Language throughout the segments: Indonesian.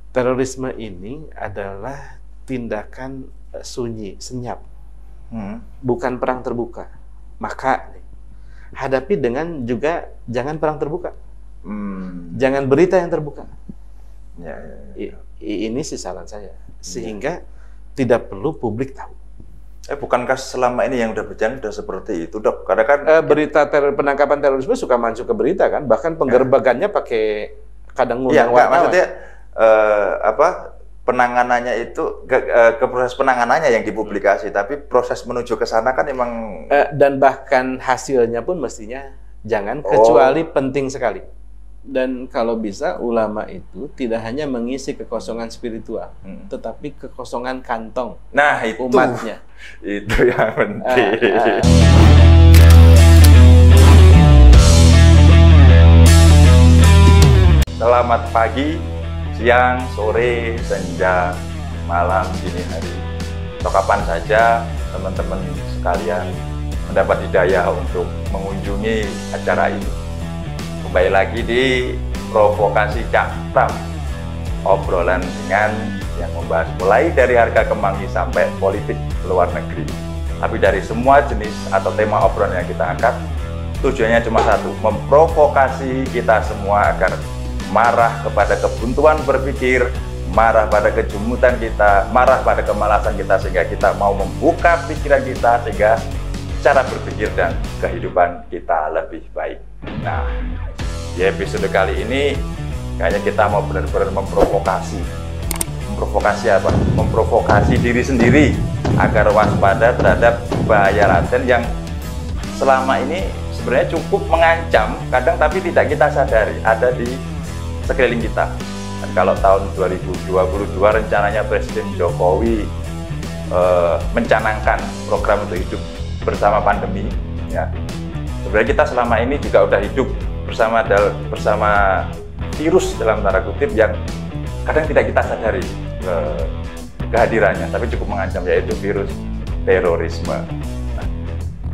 Terorisme ini adalah tindakan sunyi, senyap, bukan perang terbuka. Maka hadapi dengan juga jangan perang terbuka, jangan berita yang terbuka. Ini sih saran saya, sehingga tidak perlu publik tahu. Bukankah selama ini yang udah berjalan sudah seperti itu, Dok? Karena kan berita penangkapan terorisme suka masuk ke berita kan, bahkan penggerbagannya pakai kadang ngundang wartawan. Maksudnya penanganannya itu ke proses penanganannya yang dipublikasi, tapi proses menuju ke sana kan memang dan bahkan hasilnya pun mestinya jangan, kecuali penting sekali. Dan kalau bisa ulama itu tidak hanya mengisi kekosongan spiritual, tetapi kekosongan kantong umatnya. Itu yang penting. Selamat pagi, siang, sore, senja, malam, dini hari, atau kapan saja teman-teman sekalian mendapat hidayah untuk mengunjungi acara ini. Kembali lagi di Provokasi Cak Pram, obrolan ringan yang membahas mulai dari harga kemangi sampai politik luar negeri. Tapi dari semua jenis atau tema obrolan yang kita angkat, tujuannya cuma satu, memprovokasi kita semua agar marah kepada kebuntuan berpikir, marah pada kejumutan kita, marah pada kemalasan kita, sehingga kita mau membuka pikiran kita, sehingga cara berpikir dan kehidupan kita lebih baik. Nah, di episode kali ini kayaknya kita mau benar-benar memprovokasi. Memprovokasi apa? Memprovokasi diri sendiri agar waspada terhadap bahaya laten yang selama ini sebenarnya cukup mengancam, kadang tapi tidak kita sadari ada di sekeliling kita. Dan kalau tahun 2022 rencananya Presiden Jokowi mencanangkan program untuk hidup bersama pandemi, ya sebenarnya kita selama ini juga udah hidup bersama virus dalam tanda kutip yang kadang tidak kita sadari kehadirannya, tapi cukup mengancam, yaitu virus terorisme. Nah,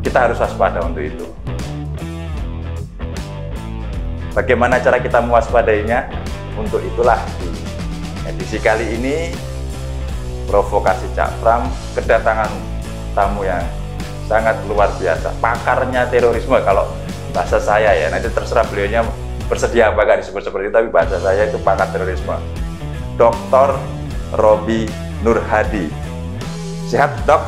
kita harus waspada untuk itu. Bagaimana cara kita mewaspadainya? Untuk itulah di edisi kali ini Provokasi Cak Pram kedatangan tamu yang sangat luar biasa, pakarnya terorisme kalau bahasa saya ya. Nanti terserah beliaunya bersedia apa gak disebut seperti itu, tapi bahasa saya itu pakar terorisme, Dr. Roby Nur Hadi. Sehat, Dok?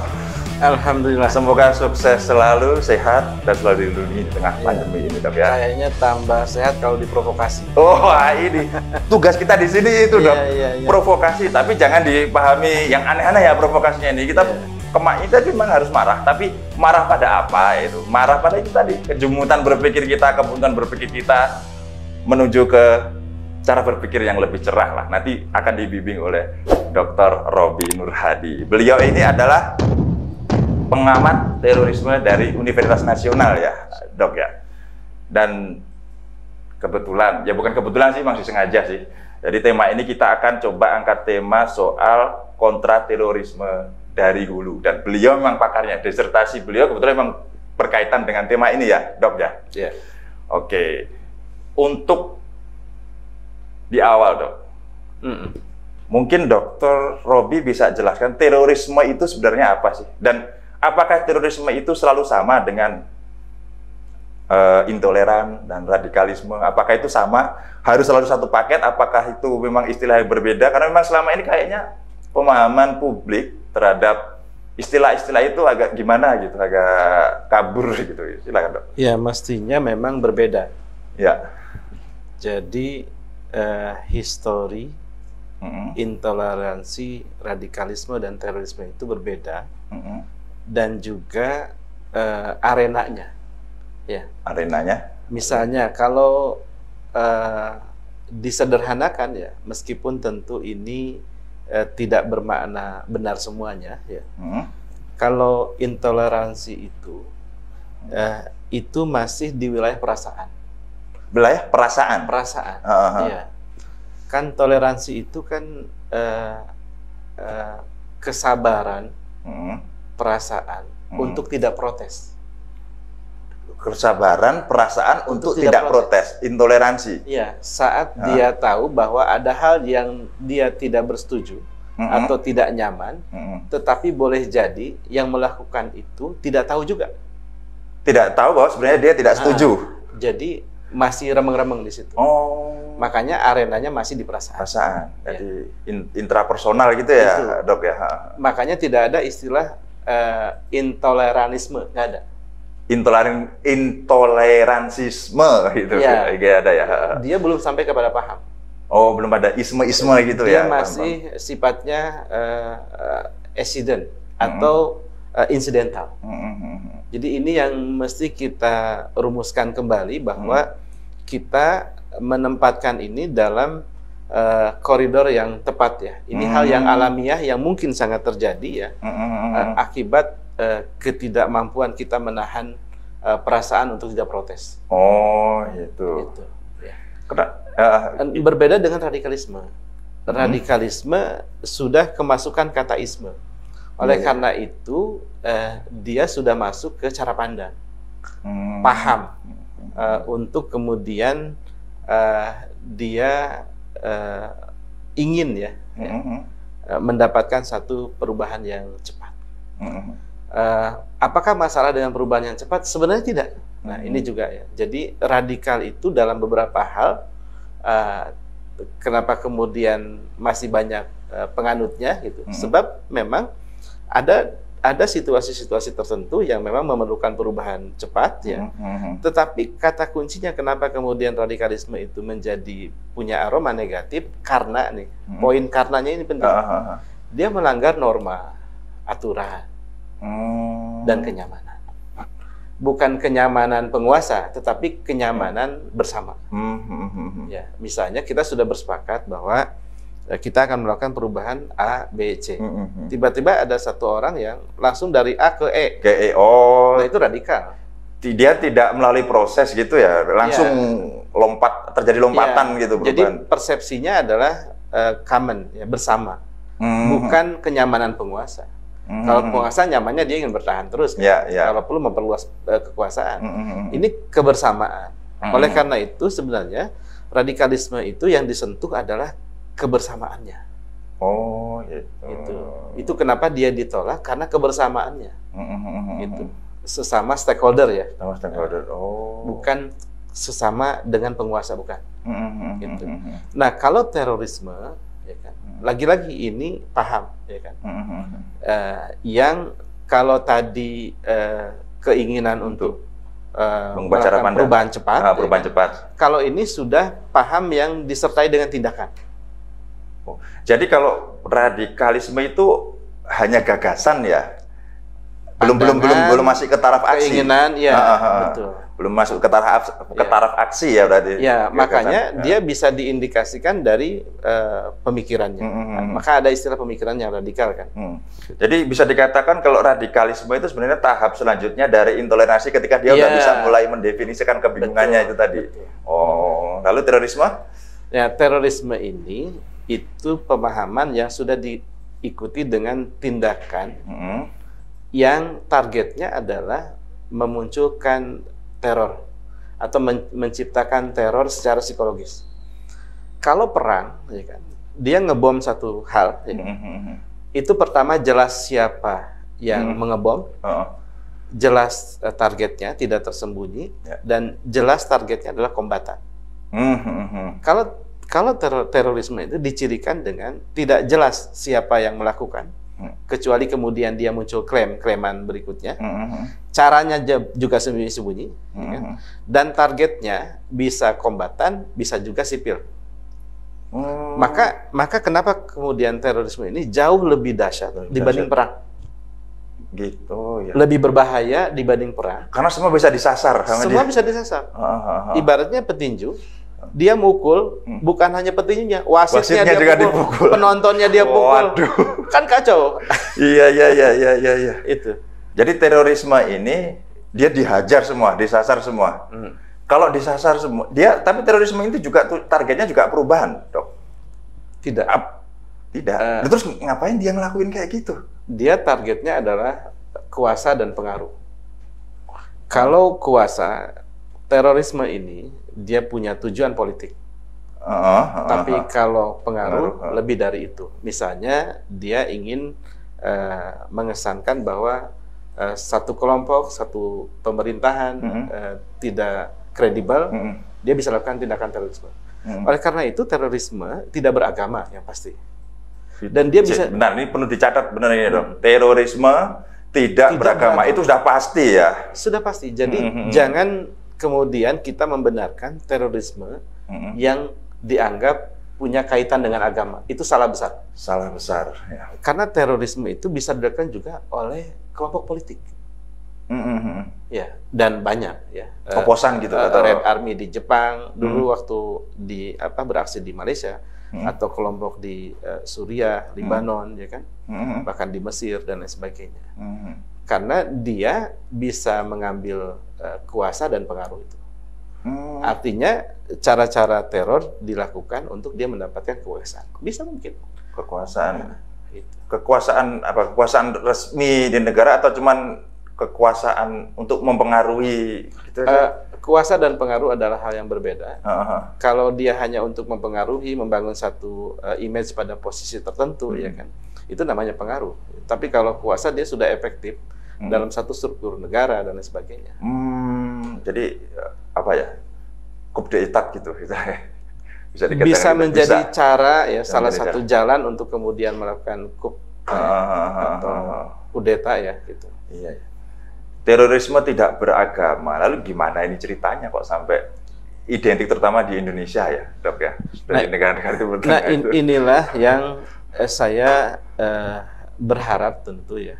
Alhamdulillah. Semoga sukses selalu, sehat, dan selalu dilindungi di tengah pandemi ini, Dok ya. Kayaknya tambah sehat kalau diprovokasi. Oh, ini tugas kita di sini itu, Dok. Provokasi, tapi jangan dipahami yang aneh-aneh ya provokasinya ini. Kita kita memang harus marah, tapi marah pada apa itu? Marah pada itu tadi, kejumutan berpikir kita, kebuntuan berpikir kita menuju ke cara berpikir yang lebih cerah lah. Nanti akan dibimbing oleh Dr. Roby Nur Hadi. Beliau ini adalah pengamat terorisme dari Universitas Nasional ya, Dok ya. Dan kebetulan, ya bukan kebetulan sih, masih sengaja sih. Jadi tema ini kita akan coba angkat tema soal kontra terorisme dari hulu. Dan beliau memang pakarnya, disertasi beliau kebetulan memang berkaitan dengan tema ini ya, Dok ya. Yeah. Oke, untuk di awal, Dok. Mungkin Dr. Roby bisa jelaskan terorisme itu sebenarnya apa sih? Dan apakah terorisme itu selalu sama dengan intoleran dan radikalisme? Apakah itu sama? Harus selalu satu paket? Apakah itu memang istilah yang berbeda? Karena memang selama ini kayaknya pemahaman publik terhadap istilah-istilah itu agak gimana gitu, agak kabur gitu. Silakan, Dok. Ya, mestinya memang berbeda. Ya. Jadi histori, intoleransi, radikalisme dan terorisme itu berbeda. Dan juga arenanya, ya. Arenanya? Misalnya kalau disederhanakan ya, meskipun tentu ini tidak bermakna benar semuanya, ya. Kalau intoleransi itu masih di wilayah perasaan. Wilayah perasaan? Perasaan, ya. Kan toleransi itu kan kesabaran, perasaan untuk tidak protes. Kesabaran, perasaan untuk tidak protes. Intoleransi. Iya, saat dia tahu bahwa ada hal yang dia tidak bersetuju atau tidak nyaman, tetapi boleh jadi yang melakukan itu tidak tahu juga. Tidak tahu bahwa sebenarnya dia tidak setuju. Jadi masih remeng-remeng di situ. Makanya arenanya masih di perasaan. Perasaan. Jadi intrapersonal gitu ya, Dok ya. Makanya tidak ada istilah intoleranisme, nggak ada. Intoleransisme gitu ya. Ada ya. Dia belum sampai kepada paham. Oh, belum ada isme-isme gitu dia ya. Dia masih sifatnya accident atau incidental. Jadi ini yang mesti kita rumuskan kembali bahwa kita menempatkan ini dalam koridor yang tepat ya. Ini hal yang alamiah yang mungkin sangat terjadi ya, akibat ketidakmampuan kita menahan perasaan untuk tidak protes. Oh, itu. Ya. Berbeda dengan radikalisme. Radikalisme sudah kemasukan kata isme. Oleh karena itu, dia sudah masuk ke cara pandang, paham, untuk kemudian dia ingin ya, mendapatkan satu perubahan yang cepat. Apakah masalah dengan perubahan yang cepat? Sebenarnya tidak. Nah, ini juga ya. Jadi radikal itu dalam beberapa hal, kenapa kemudian masih banyak penganutnya gitu? Sebab memang ada situasi-situasi tertentu yang memang memerlukan perubahan cepat ya. Tetapi kata kuncinya kenapa kemudian radikalisme itu menjadi punya aroma negatif, karena nih, poin karenanya ini penting. Dia melanggar norma, aturan, dan kenyamanan. Bukan kenyamanan penguasa, tetapi kenyamanan bersama. Ya, misalnya kita sudah bersepakat bahwa kita akan melakukan perubahan A, B, C. Tiba-tiba ada satu orang yang langsung dari A ke E. Nah, itu radikal. Dia tidak melalui proses gitu ya, langsung terjadi lompatan gitu. Jadi persepsinya adalah common, ya, bersama. Bukan kenyamanan penguasa. Kalau penguasa nyamannya dia ingin bertahan terus. Kalau perlu memperluas kekuasaan. Ini kebersamaan. Oleh karena itu sebenarnya radikalisme itu yang disentuh adalah kebersamaannya. Oh, gitu. Itu kenapa dia ditolak, karena kebersamaannya. Itu sesama stakeholder ya. Sama stakeholder. Bukan sesama dengan penguasa, bukan. Gitu. Nah, kalau terorisme, ya kan, lagi-lagi ini paham, ya kan. Yang kalau tadi keinginan untuk melakukan perubahan cepat, kalau ini sudah paham yang disertai dengan tindakan. Jadi kalau radikalisme itu hanya gagasan ya, belum masih ke taraf aksi. Keinginan, ya, betul. Belum masuk ke taraf aksi ya berarti. Ya, makanya dia bisa diindikasikan dari pemikirannya. Maka ada istilah pemikiran yang radikal kan. Jadi bisa dikatakan kalau radikalisme itu sebenarnya tahap selanjutnya dari intoleransi ketika dia udah bisa mulai mendefinisikan kebingungannya itu tadi. Lalu terorisme? Ya, terorisme ini itu pemahaman yang sudah diikuti dengan tindakan yang targetnya adalah memunculkan teror atau menciptakan teror secara psikologis. Kalau perang, ya kan, dia ngebom satu hal, ya kan? Itu pertama jelas siapa yang mengebom, jelas targetnya tidak tersembunyi, dan jelas targetnya adalah kombatan. Kalau terorisme itu dicirikan dengan tidak jelas siapa yang melakukan, kecuali kemudian dia muncul klaiman berikutnya. Caranya juga sembunyi-sembunyi, ya kan? Dan targetnya bisa kombatan, bisa juga sipil. Maka kenapa kemudian terorisme ini jauh lebih dahsyat dibanding perang? Gitu ya. Lebih berbahaya dibanding perang. Karena semua bisa disasar. Semua bisa disasar. Ibaratnya petinju. Dia mukul, bukan hanya petinjunya, wasitnya dia juga dipukul, penontonnya dia pukul. Kan kacau. Iya. Itu. Jadi terorisme ini dia dihajar semua, disasar semua. Kalau disasar semua, tapi terorisme itu juga targetnya juga perubahan, Dok. Tidak. Tidak. Terus ngapain dia ngelakuin kayak gitu? Dia targetnya adalah kuasa dan pengaruh. Kalau kuasa, terorisme ini dia punya tujuan politik. Tapi kalau pengaruh lebih dari itu. Misalnya dia ingin mengesankan bahwa satu kelompok, satu pemerintahan tidak kredibel, dia bisa lakukan tindakan terorisme. Oleh karena itu terorisme tidak beragama yang pasti. Dan dia bisa. Benar, ini perlu dicatat benar ini dong. Terorisme tidak beragama itu sudah pasti ya. Sudah pasti. Jadi jangan kemudian kita membenarkan terorisme yang dianggap punya kaitan dengan agama. Itu salah besar. Salah besar. Ya. Karena terorisme itu bisa dilakukan juga oleh kelompok politik. Ya, dan banyak ya. Oposan gitu. Atau Red Army di Jepang dulu waktu di beraksi di Malaysia, atau kelompok di Suriah, Lebanon, ya kan, bahkan di Mesir dan lain sebagainya. Karena dia bisa mengambil kuasa dan pengaruh itu. Artinya cara-cara teror dilakukan untuk dia mendapatkan kekuasaan. Bisa mungkin kekuasaan. Kekuasaan apa? Kekuasaan resmi di negara atau cuman kekuasaan untuk mempengaruhi? Gitu kuasa dan pengaruh adalah hal yang berbeda. Kalau dia hanya untuk mempengaruhi, membangun satu image pada posisi tertentu, ya kan, itu namanya pengaruh. Tapi kalau kuasa dia sudah efektif dalam satu struktur negara dan lain sebagainya. Jadi apa ya, coup d'etat gitu, bisa menjadi bisa. Cara ya, salah satu jalan untuk kemudian melakukan coup atau kudeta ya gitu. Iya. Terorisme tidak beragama. Lalu gimana ini ceritanya kok sampai identik terutama di Indonesia ya, Dok ya? Dari negara-negara Timur Tengah. Nah, inilah yang saya berharap tentu ya.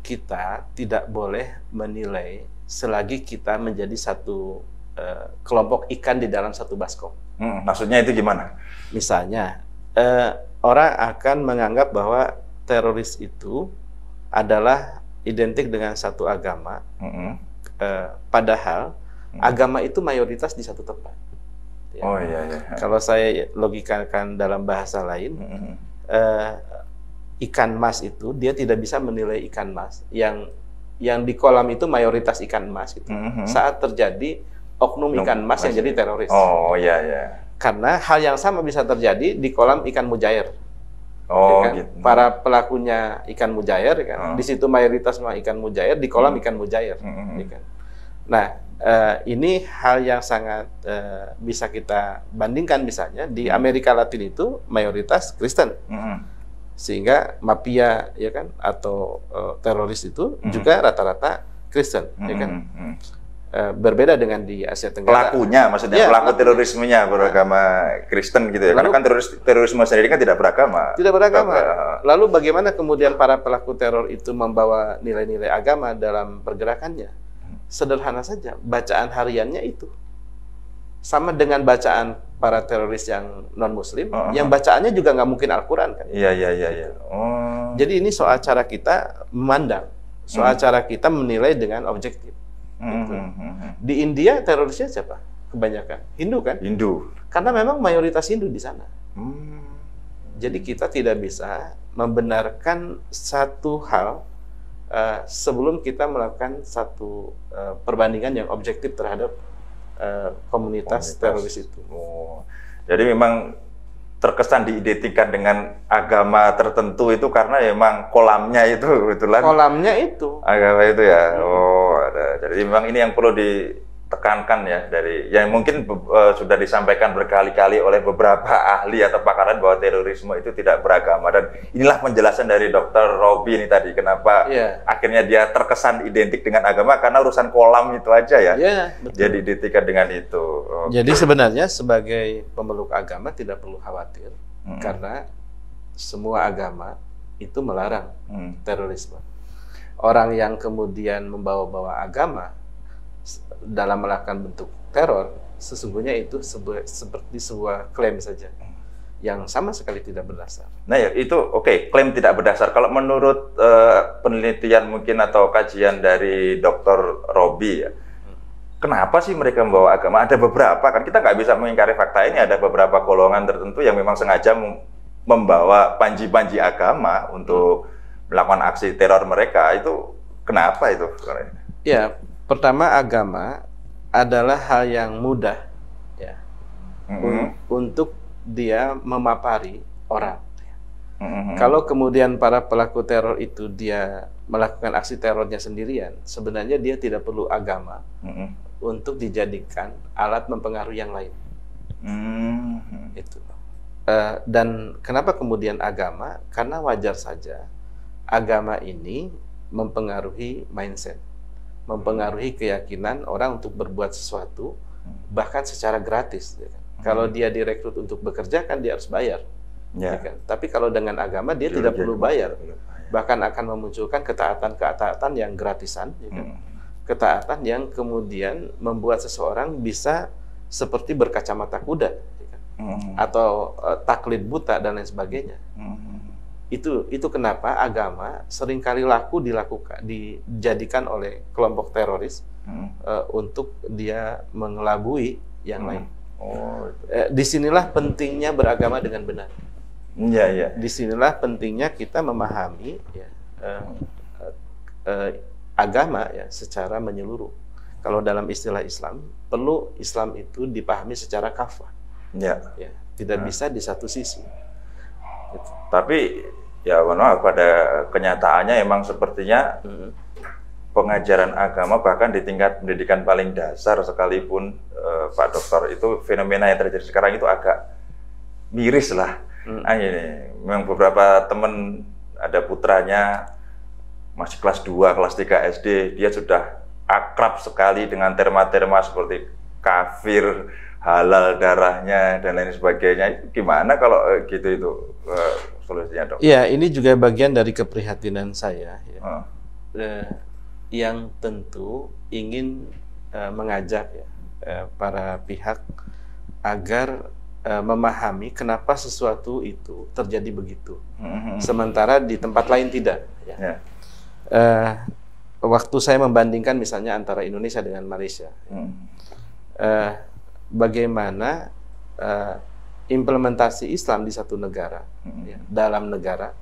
Kita tidak boleh menilai selagi kita menjadi satu kelompok ikan di dalam satu baskom. Maksudnya itu gimana? Misalnya, orang akan menganggap bahwa teroris itu adalah identik dengan satu agama, padahal agama itu mayoritas di satu tempat. Ya. Oh iya. Kalau saya logikakan dalam bahasa lain, ikan mas itu dia tidak bisa menilai ikan mas yang di kolam itu mayoritas ikan mas gitu. Saat terjadi oknum ikan mas yang jadi teroris. Oh iya. Karena hal yang sama bisa terjadi di kolam ikan mujair. Oh, ya kan? gitu. Para pelakunya ikan mujair, ya kan? Di situ mayoritas semua ikan mujair, di kolam ikan mujair. Ya kan? Nah, ini hal yang sangat bisa kita bandingkan misalnya di Amerika Latin itu mayoritas Kristen, sehingga mafia ya kan atau teroris itu juga rata-rata Kristen, ya kan? Berbeda dengan di Asia Tenggara. Pelakunya, maksudnya pelaku terorismenya beragama Kristen gitu ya. Karena kan terorisme sendiri kan tidak beragama. Tidak beragama. Lalu bagaimana kemudian para pelaku teror itu membawa nilai-nilai agama dalam pergerakannya? Sederhana saja, bacaan hariannya itu sama dengan bacaan para teroris yang non-Muslim, yang bacaannya juga nggak mungkin Al-Quran kan? Iya. Jadi ini soal cara kita memandang, soal cara kita menilai dengan objektif. Di India terorisnya siapa? Kebanyakan Hindu kan? Hindu. Karena memang mayoritas Hindu di sana. Jadi kita tidak bisa membenarkan satu hal sebelum kita melakukan satu perbandingan yang objektif terhadap komunitas teroris itu. Jadi memang terkesan diidentikan dengan agama tertentu itu karena memang kolamnya itu kebetulan. Kolamnya itu. Agama itu ya. Jadi memang ini yang perlu ditekankan ya dari yang mungkin sudah disampaikan berkali-kali oleh beberapa ahli atau pakaran bahwa terorisme itu tidak beragama, dan inilah penjelasan dari Dr. Robby ini tadi kenapa akhirnya dia terkesan identik dengan agama karena urusan kolam itu aja ya. Betul. Jadi identikan dengan itu. Jadi sebenarnya sebagai pemeluk agama tidak perlu khawatir karena semua agama itu melarang terorisme. Orang yang kemudian membawa-bawa agama dalam melakukan bentuk teror, sesungguhnya itu seperti sebuah klaim saja yang sama sekali tidak berdasar. Nah ya, itu klaim tidak berdasar. Kalau menurut penelitian mungkin atau kajian dari Dr. Robby ya, kenapa sih mereka membawa agama? Ada beberapa, kan kita nggak bisa mengingkari fakta ini, ada beberapa golongan tertentu yang memang sengaja membawa panji-panji agama untuk melakukan aksi teror mereka. Itu kenapa itu? Ya, pertama, agama adalah hal yang mudah ya untuk dia memapari orang. Kalau kemudian para pelaku teror itu dia melakukan aksi terornya sendirian, sebenarnya dia tidak perlu agama untuk dijadikan alat mempengaruhi yang lain. Itu. Dan kenapa kemudian agama? Karena wajar saja agama ini mempengaruhi mindset, mempengaruhi keyakinan orang untuk berbuat sesuatu, bahkan secara gratis. Ya kan? Kalau dia direkrut untuk bekerja, kan dia harus bayar. Ya kan? Tapi kalau dengan agama dia tidak perlu bayar, bahkan akan memunculkan ketaatan-ketaatan yang gratisan, ya kan? Ketaatan yang kemudian membuat seseorang bisa seperti berkacamata kuda, ya kan? Atau taklid buta dan lain sebagainya. Itu kenapa agama seringkali dijadikan oleh kelompok teroris untuk dia mengelabui yang lain. Disinilah pentingnya beragama dengan benar. Disinilah pentingnya kita memahami ya, agama ya secara menyeluruh. Kalau dalam istilah Islam, perlu Islam itu dipahami secara kafah. Ya, tidak bisa di satu sisi. Gitu. Tapi ya pada kenyataannya emang sepertinya pengajaran agama bahkan di tingkat pendidikan paling dasar sekalipun, Pak Dokter, itu fenomena yang terjadi sekarang itu agak miris lah. Ini memang beberapa teman, ada putranya masih kelas 2, kelas 3 SD, dia sudah akrab sekali dengan terma-terma seperti kafir, halal darahnya, dan lain sebagainya. Gimana kalau gitu itu solusinya, Dok? Ya, ini juga bagian dari keprihatinan saya ya. Yang tentu ingin mengajak ya, para pihak agar memahami kenapa sesuatu itu terjadi begitu, sementara di tempat lain tidak. Ya. Waktu saya membandingkan misalnya antara Indonesia dengan Malaysia, bagaimana implementasi Islam di satu negara, ya, dalam negara,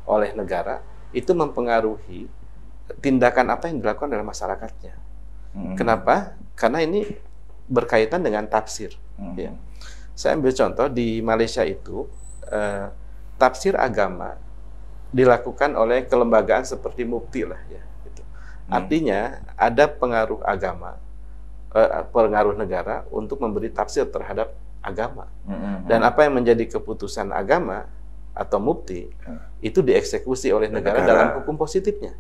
oleh negara, itu mempengaruhi tindakan apa yang dilakukan oleh masyarakatnya. Kenapa? Karena ini berkaitan dengan tafsir. Ya. Saya ambil contoh di Malaysia itu, tafsir agama dilakukan oleh kelembagaan seperti mufti lah ya. Gitu. Artinya ada pengaruh agama, pengaruh negara untuk memberi tafsir terhadap agama. Dan apa yang menjadi keputusan agama atau mufti itu dieksekusi oleh negara dalam hukum positifnya.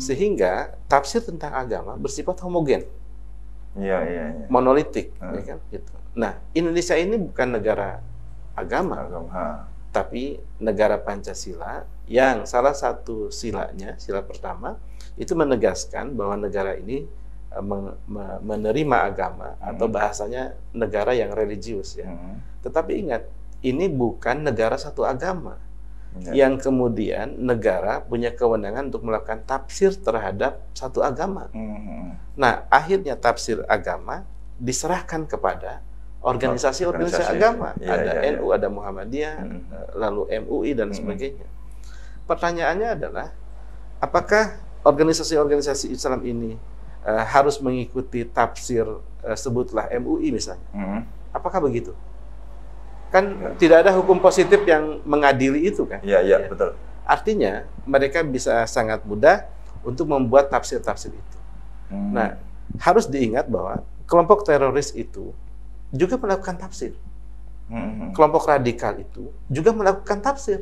Sehingga tafsir tentang agama bersifat homogen, monolitik, ya kan? Gitu. Nah, Indonesia ini bukan negara agama, tapi negara Pancasila yang salah satu silanya, sila pertama, itu menegaskan bahwa negara ini menerima agama, atau bahasanya negara yang religius ya. Tetapi ingat, ini bukan negara satu agama, yang kemudian negara punya kewenangan untuk melakukan tafsir terhadap satu agama. Nah, akhirnya tafsir agama diserahkan kepada organisasi-organisasi agama. Ada NU, ada Muhammadiyah, lalu MUI dan sebagainya. Pertanyaannya adalah, apakah organisasi-organisasi Islam ini harus mengikuti tafsir sebutlah MUI misalnya? Apakah begitu? Kan tidak ada hukum positif yang mengadili itu kan? Iya, betul. Artinya mereka bisa sangat mudah untuk membuat tafsir-tafsir itu. Nah, harus diingat bahwa kelompok teroris itu juga melakukan tafsir. Kelompok radikal itu juga melakukan tafsir.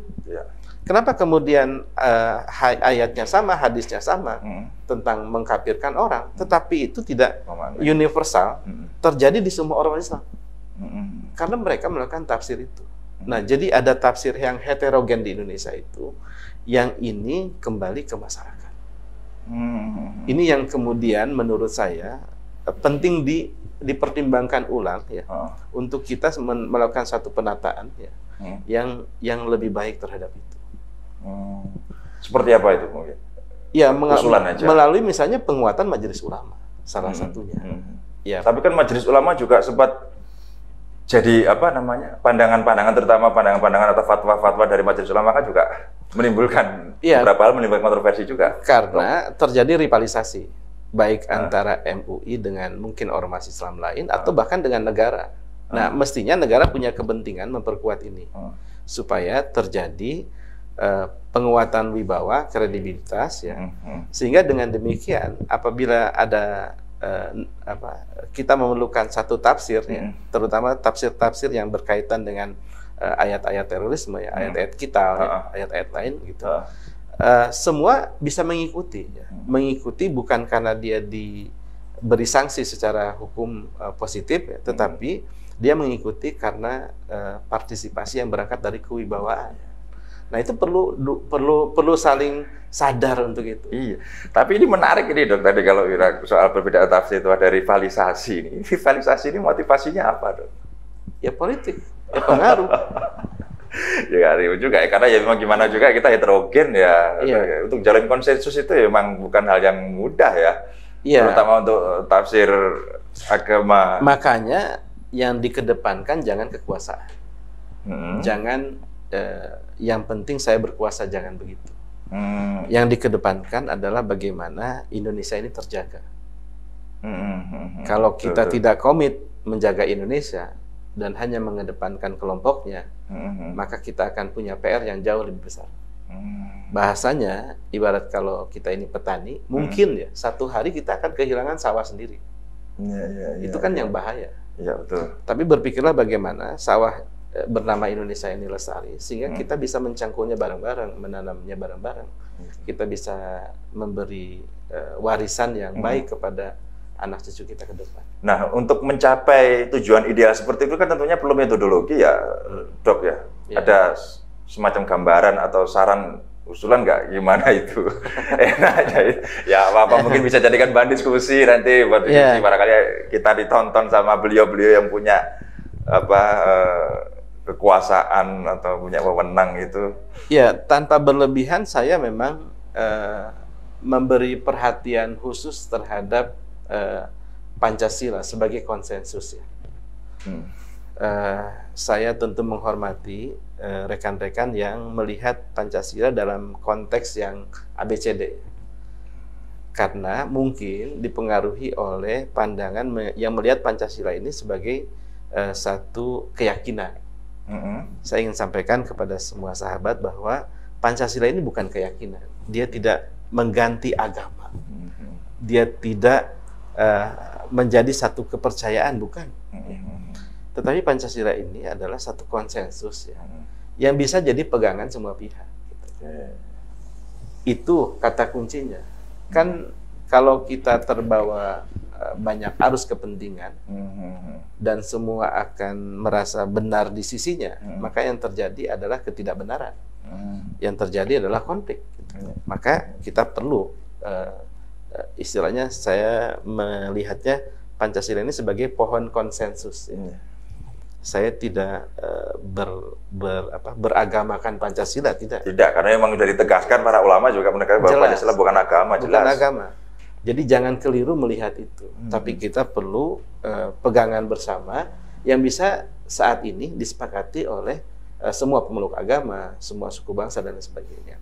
Kenapa kemudian ayatnya sama, hadisnya sama tentang mengkafirkan orang, tetapi itu tidak universal terjadi di semua orang Islam? Karena mereka melakukan tafsir itu. Nah, jadi ada tafsir yang heterogen di Indonesia itu, yang ini kembali ke masyarakat. Ini yang kemudian menurut saya penting dipertimbangkan ulang ya, untuk kita melakukan satu penataan ya, yang lebih baik terhadap itu. Seperti apa itu mungkin? Ya, melalui misalnya penguatan majelis ulama. salah satunya. Ya. Tapi kan Majelis Ulama juga sempat jadi apa namanya, pandangan-pandangan, terutama pandangan-pandangan atau fatwa-fatwa dari Majelis Ulama kan juga menimbulkan beberapa hal, menimbulkan kontroversi juga. Karena terjadi rivalisasi baik antara MUI dengan mungkin ormas Islam lain atau bahkan dengan negara. Nah, mestinya negara punya kepentingan memperkuat ini supaya terjadi penguatan wibawa, kredibilitas ya. Sehingga dengan demikian apabila ada kita memerlukan satu tafsir ya, terutama tafsir-tafsir yang berkaitan dengan ayat-ayat terorisme ya, ayat-ayat kita, ayat-ayat lain gitu. Semua bisa mengikuti ya. Mengikuti bukan karena dia diberi sanksi secara hukum positif ya, tetapi dia mengikuti karena partisipasi yang berangkat dari kewibawaan. Nah, itu perlu saling sadar untuk itu. Iya. Tapi ini menarik ini, Dok. Tadi kalau soal perbedaan tafsir itu ada rivalisasi ini. Rivalisasi ini motivasinya apa, Dok? Ya politik, ya pengaruh. Ya juga ya, karena ya memang gimana juga kita heterogen ya. Untuk jalan konsensus itu memang bukan hal yang mudah ya. Terutama untuk tafsir agama. Makanya yang dikedepankan jangan kekuasaan. Jangan yang penting saya berkuasa, jangan begitu. Yang dikedepankan adalah bagaimana Indonesia ini terjaga. Kalau kita tidak komit menjaga Indonesia dan hanya mengedepankan kelompoknya, maka kita akan punya PR yang jauh lebih besar. Bahasanya, ibarat kalau kita ini petani, mungkin ya satu hari kita akan kehilangan sawah sendiri. Itu kan yang bahaya. Ya, betul. Tapi berpikirlah bagaimana sawah bernama Indonesia ini lestari, sehingga kita bisa mencangkulnya bareng-bareng, menanamnya bareng-bareng. Kita bisa memberi warisan yang baik kepada anak cucu kita ke depan. Nah, untuk mencapai tujuan ideal seperti itu kan tentunya perlu metodologi ya, Dok ya. Ada semacam gambaran atau saran usulan nggak gimana itu? Enak aja ya, apa mungkin bisa jadikan bahan diskusi nanti buat diskusi, barangkali kita ditonton sama beliau-beliau yang punya kekuasaan atau punya wewenang itu. Ya, tanpa berlebihan saya memang memberi perhatian khusus terhadap Pancasila sebagai konsensus ya. Saya tentu menghormati rekan-rekan yang melihat Pancasila dalam konteks yang ABCD. Karena mungkin dipengaruhi oleh pandangan yang melihat Pancasila ini sebagai satu keyakinan. Saya ingin sampaikan kepada semua sahabat bahwa Pancasila ini bukan keyakinan. Dia tidak mengganti agama. Dia tidak menjadi satu kepercayaan, bukan. Tetapi Pancasila ini adalah satu konsensus ya, yang bisa jadi pegangan semua pihak. Itu kata kuncinya. Kan kalau kita terbawa banyak arus kepentingan dan semua akan merasa benar di sisinya, maka yang terjadi adalah ketidakbenaran. Yang terjadi adalah konflik. Maka kita perlu istilahnya saya melihatnya Pancasila ini sebagai pohon konsensus. Saya tidak beragamakan Pancasila, tidak. Tidak, karena memang sudah ditegaskan para ulama juga menegaskan bahwa Pancasila bukan agama, jelas. Bukan agama. Jadi jangan keliru melihat itu. Tapi kita perlu pegangan bersama yang bisa saat ini disepakati oleh semua pemeluk agama, semua suku bangsa dan sebagainya.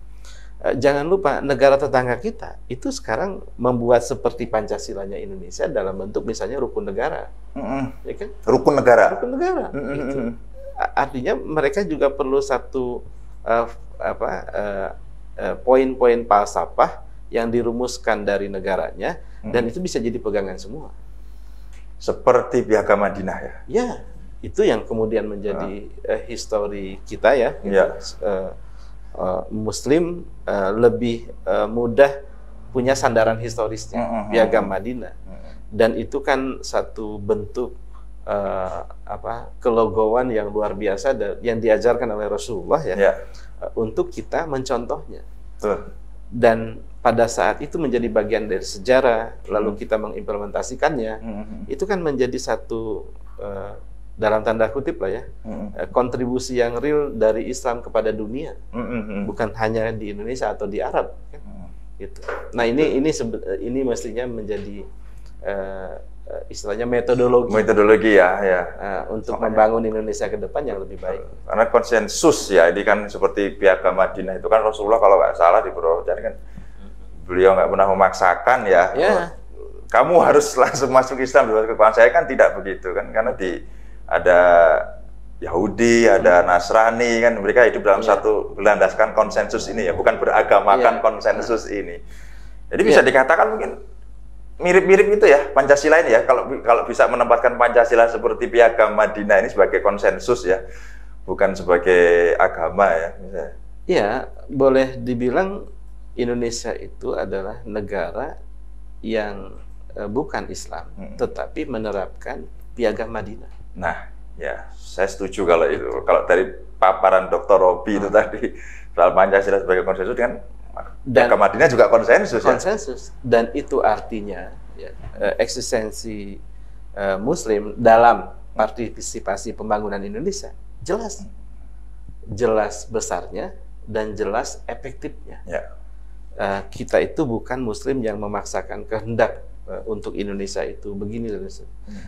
Jangan lupa negara tetangga kita itu sekarang membuat seperti Pancasilanya Indonesia dalam bentuk misalnya rukun negara, ya kan? Rukun negara. Rukun negara. Gitu. Artinya mereka juga perlu satu poin-poin falsafah yang dirumuskan dari negaranya dan itu bisa jadi pegangan semua. Seperti Piagam Madinah ya. Ya, itu yang kemudian menjadi histori kita ya. Gitu. Muslim lebih mudah punya sandaran historisnya, Piagam Madinah, dan itu kan satu bentuk kelogoan yang luar biasa yang diajarkan oleh Rasulullah ya, untuk kita mencontohnya. Dan pada saat itu menjadi bagian dari sejarah, lalu kita mengimplementasikannya, itu kan menjadi satu dalam tanda kutip lah ya, kontribusi yang real dari Islam kepada dunia, bukan hanya di Indonesia atau di Arab, kan? Gitu. Nah ini mestinya menjadi istilahnya metodologi untuk membangun Indonesia ke depan yang lebih baik. Karena konsensus ya, ini kan seperti Piagam Madinah itu kan Rasulullah kalau nggak salah di Purwokerto kan beliau nggak pernah memaksakan ya. Kamu harus langsung masuk Islam. Saya kan tidak begitu kan, karena ada Yahudi, ada Nasrani kan, mereka hidup dalam satu berlandaskan konsensus ini ya, bukan beragamakan konsensus ini. Jadi bisa dikatakan mungkin mirip-mirip itu ya Pancasila ini ya, kalau bisa menempatkan Pancasila seperti Piagam Madinah ini sebagai konsensus ya, bukan sebagai agama ya. Iya, boleh dibilang Indonesia itu adalah negara yang bukan Islam, tetapi menerapkan Piagam Madinah. Nah, ya, saya setuju kalau itu. Kalau dari paparan Dr. Robi itu tadi soal Pancasila sebagai konsensus kan, Piagam Madinah juga konsensus. Konsensus, ya? Dan itu artinya ya, eksistensi Muslim dalam partisipasi pembangunan Indonesia jelas besarnya dan jelas efektifnya. Ya. Kita itu bukan Muslim yang memaksakan kehendak untuk Indonesia itu begini dan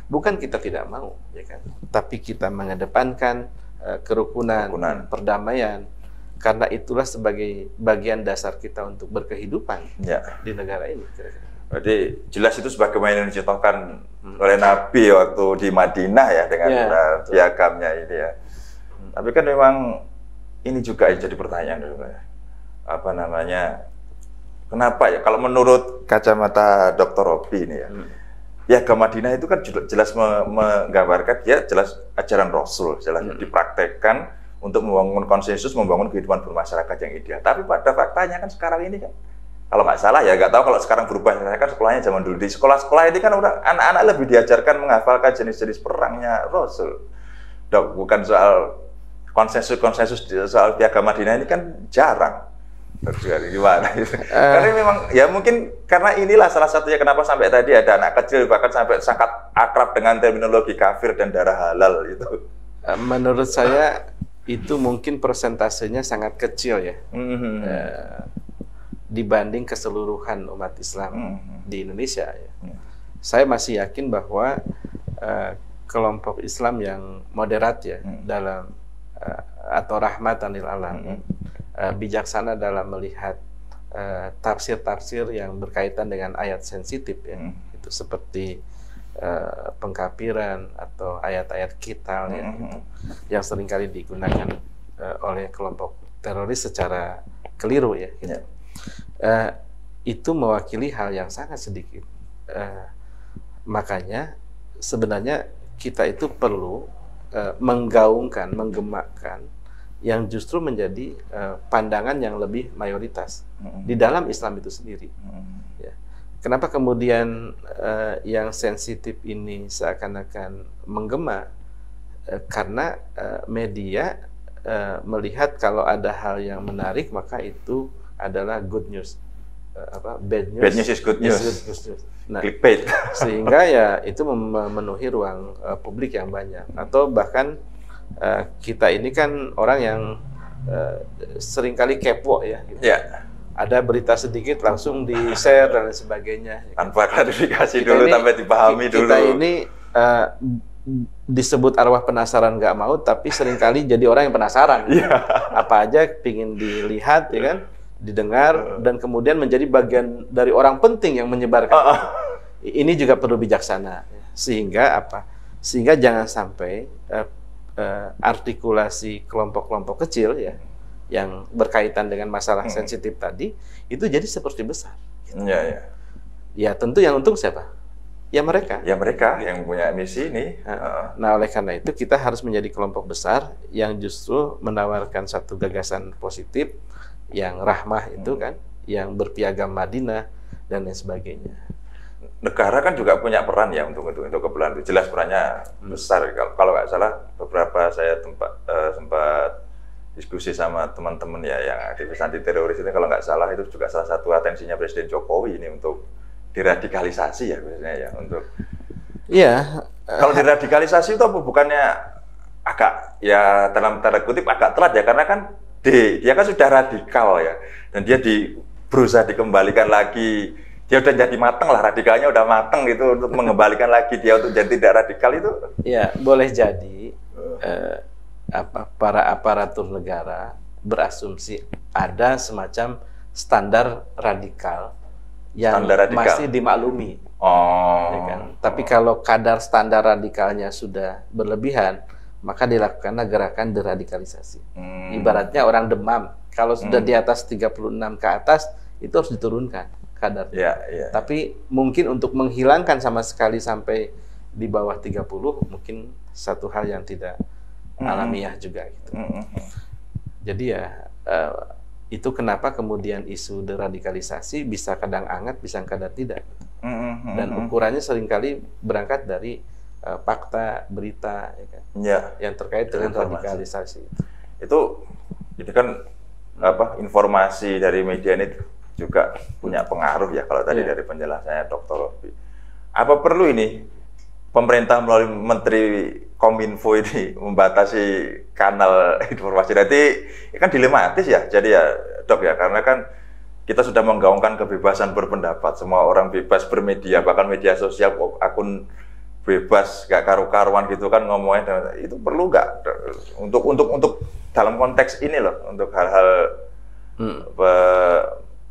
bukan kita tidak mau, ya kan? Tapi kita mengedepankan kerukunan, perdamaian, karena itulah sebagai bagian dasar kita untuk berkehidupan di negara ini. Jadi jelas itu sebagaimana yang dicontohkan oleh Nabi waktu di Madinah ya dengan piagamnya ini ya. Tapi kan memang ini juga jadi pertanyaan dulu ya. Apa namanya? Kenapa ya? Kalau menurut kacamata Dr. Robi ini ya, Piagam Madinah itu kan jelas menggambarkan dia jelas ajaran Rasul, jelas dipraktekkan untuk membangun konsensus, membangun kehidupan bermasyarakat yang ideal. Tapi pada faktanya kan sekarang ini kan, kalau nggak salah ya, nggak tahu kalau sekarang berubah, saya kan sekolahnya zaman dulu di sekolah-sekolah ini kan udah anak-anak lebih diajarkan menghafalkan jenis-jenis perangnya Rasul. Bukan soal konsensus soal Piagam Madinah ini kan jarang. Gimana gitu. Karena memang ya mungkin karena inilah salah satunya kenapa sampai tadi ada anak kecil bahkan sampai sangat akrab dengan terminologi kafir dan darah halal itu. Menurut saya itu mungkin persentasenya sangat kecil ya, dibanding keseluruhan umat Islam di Indonesia ya. Saya masih yakin bahwa kelompok Islam yang moderat ya dalam atau rahmatan lil alamin, bijaksana dalam melihat tafsir-tafsir yang berkaitan dengan ayat sensitif ya, itu seperti pengkafiran atau ayat-ayat qital ya, gitu, yang seringkali digunakan oleh kelompok teroris secara keliru ya, gitu. Itu mewakili hal yang sangat sedikit. Makanya sebenarnya kita itu perlu menggaungkan, menggemakkan yang justru menjadi pandangan yang lebih mayoritas di dalam Islam itu sendiri. Ya. Kenapa kemudian yang sensitif ini seakan-akan menggema? Karena media melihat kalau ada hal yang menarik maka itu adalah good news. Bad news is good news. Nah, clickbait. Sehingga ya itu memenuhi ruang publik yang banyak. Atau bahkan kita ini kan orang yang seringkali kepo ya, gitu. Ada berita sedikit langsung di-share dan sebagainya. Tanpa klarifikasi dulu, sampai dipahami dulu. Kita ini disebut arwah penasaran nggak mau, tapi seringkali jadi orang yang penasaran. Apa aja pingin dilihat, ya kan, didengar, dan kemudian menjadi bagian dari orang penting yang menyebarkan. Ini juga perlu bijaksana, sehingga apa? Sehingga jangan sampai artikulasi kelompok-kelompok kecil ya yang berkaitan dengan masalah sensitif tadi itu jadi seperti besar. Ya tentu yang untung siapa? Ya mereka. Ya mereka yang punya misi ini. Nah oleh karena itu kita harus menjadi kelompok besar yang justru menawarkan satu gagasan positif yang rahmah itu kan, yang berpiagam Madinah dan lain sebagainya. Negara kan juga punya peran ya untuk kebenaran itu, jelas perannya besar. Kalau nggak salah beberapa saya sempat diskusi sama teman-teman ya yang aktivis anti teroris ini, kalau nggak salah itu juga salah satu atensinya Presiden Jokowi ini untuk diradikalisasi ya biasanya ya untuk. Kalau diradikalisasi itu apa bukannya agak ya dalam tanda kutip agak telat ya, karena kan dia kan sudah radikal ya, dan dia berusaha dikembalikan lagi dia udah jadi mateng lah, radikalnya udah mateng gitu untuk mengembalikan lagi dia untuk jadi tidak radikal itu. Ya, boleh jadi para aparatur negara berasumsi ada semacam standar radikal yang masih dimaklumi. Ya kan? Tapi kalau kadar standar radikalnya sudah berlebihan, maka dilakukan gerakan deradikalisasi. Ibaratnya orang demam, kalau sudah di atas 36 ke atas, itu harus diturunkan kadarnya. Tapi mungkin untuk menghilangkan sama sekali sampai di bawah 30, mungkin satu hal yang tidak alamiah juga gitu. Jadi ya, itu kenapa kemudian isu deradikalisasi bisa kadang hangat, bisa kadang tidak. Dan ukurannya seringkali berangkat dari fakta, berita, ya kan? Yang terkait dengan radikalisasi. Itu kan informasi dari media ini juga punya pengaruh ya kalau tadi dari penjelasannya Dr. Robby. Apa perlu ini pemerintah melalui Menteri Kominfo ini membatasi kanal informasi? Nanti kan dilematis ya. Jadi ya Dok ya, karena kan kita sudah menggaungkan kebebasan berpendapat, semua orang bebas bermedia, bahkan media sosial akun bebas, gak karu-karuan gitu kan ngomongnya. Itu perlu nggak untuk dalam konteks ini loh, untuk hal-hal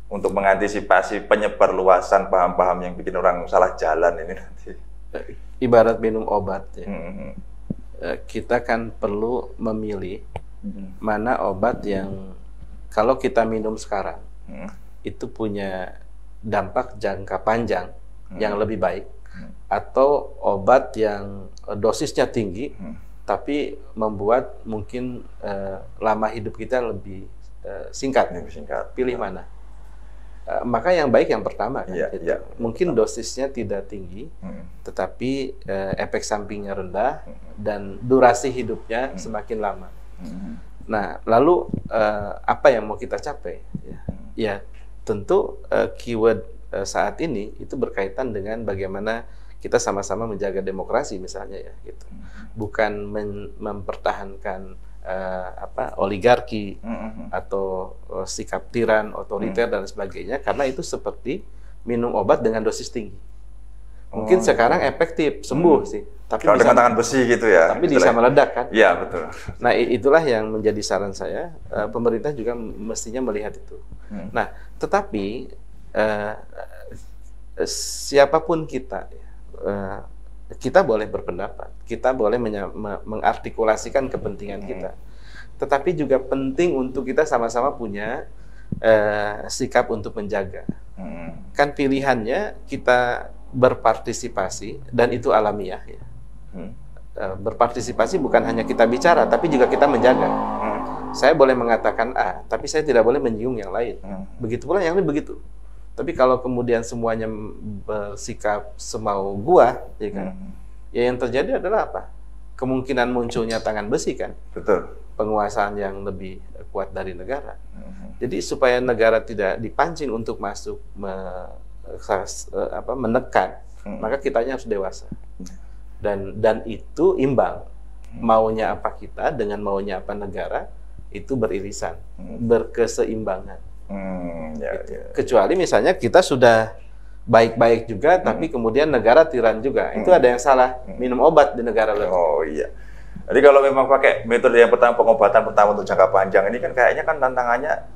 untuk mengantisipasi penyebar luasan paham-paham yang bikin orang salah jalan ini nanti. Ibarat minum obat ya. Kita kan perlu memilih mana obat yang kalau kita minum sekarang itu punya dampak jangka panjang yang lebih baik, atau obat yang dosisnya tinggi tapi membuat mungkin lama hidup kita lebih singkat. Pilih mana? Maka yang baik yang pertama kan, mungkin dosisnya tidak tinggi, tetapi efek sampingnya rendah dan durasi hidupnya semakin lama. Nah, lalu apa yang mau kita capai? Ya tentu keyword saat ini itu berkaitan dengan bagaimana kita sama-sama menjaga demokrasi misalnya ya, gitu. Bukan mempertahankan oligarki atau sikap tiran, otoriter dan sebagainya, karena itu seperti minum obat dengan dosis tinggi. Mungkin sekarang efektif, sembuh sih, tapi kalau dengan tangan besi gitu ya. Tapi bisa meledak kan? Iya, betul. Nah, itulah yang menjadi saran saya, pemerintah juga mestinya melihat itu. Nah, tetapi siapapun kita kita boleh berpendapat, kita boleh mengartikulasikan kepentingan kita, tetapi juga penting untuk kita sama-sama punya sikap untuk menjaga. Kan pilihannya kita berpartisipasi, dan itu alamiah ya. Berpartisipasi bukan hanya kita bicara, tapi juga kita menjaga. Saya boleh mengatakan A, tapi saya tidak boleh menyinggung yang lain. Begitu pula yang lain begitu. Tapi kalau kemudian semuanya bersikap semau gua, ya kan? Ya yang terjadi adalah apa? Kemungkinan munculnya tangan besi kan? Betul. Penguasaan yang lebih kuat dari negara. Jadi supaya negara tidak dipancing untuk masuk menekan, maka kitanya harus dewasa. Dan itu imbang. Maunya apa kita dengan maunya apa negara itu beririsan, berkeseimbangan. Kecuali misalnya kita sudah baik-baik juga, tapi kemudian negara tiran juga, itu ada yang salah, minum obat di negara lain. Oh iya. Jadi kalau memang pakai metode yang pertama, pengobatan pertama untuk jangka panjang ini kan kayaknya kan tantangannya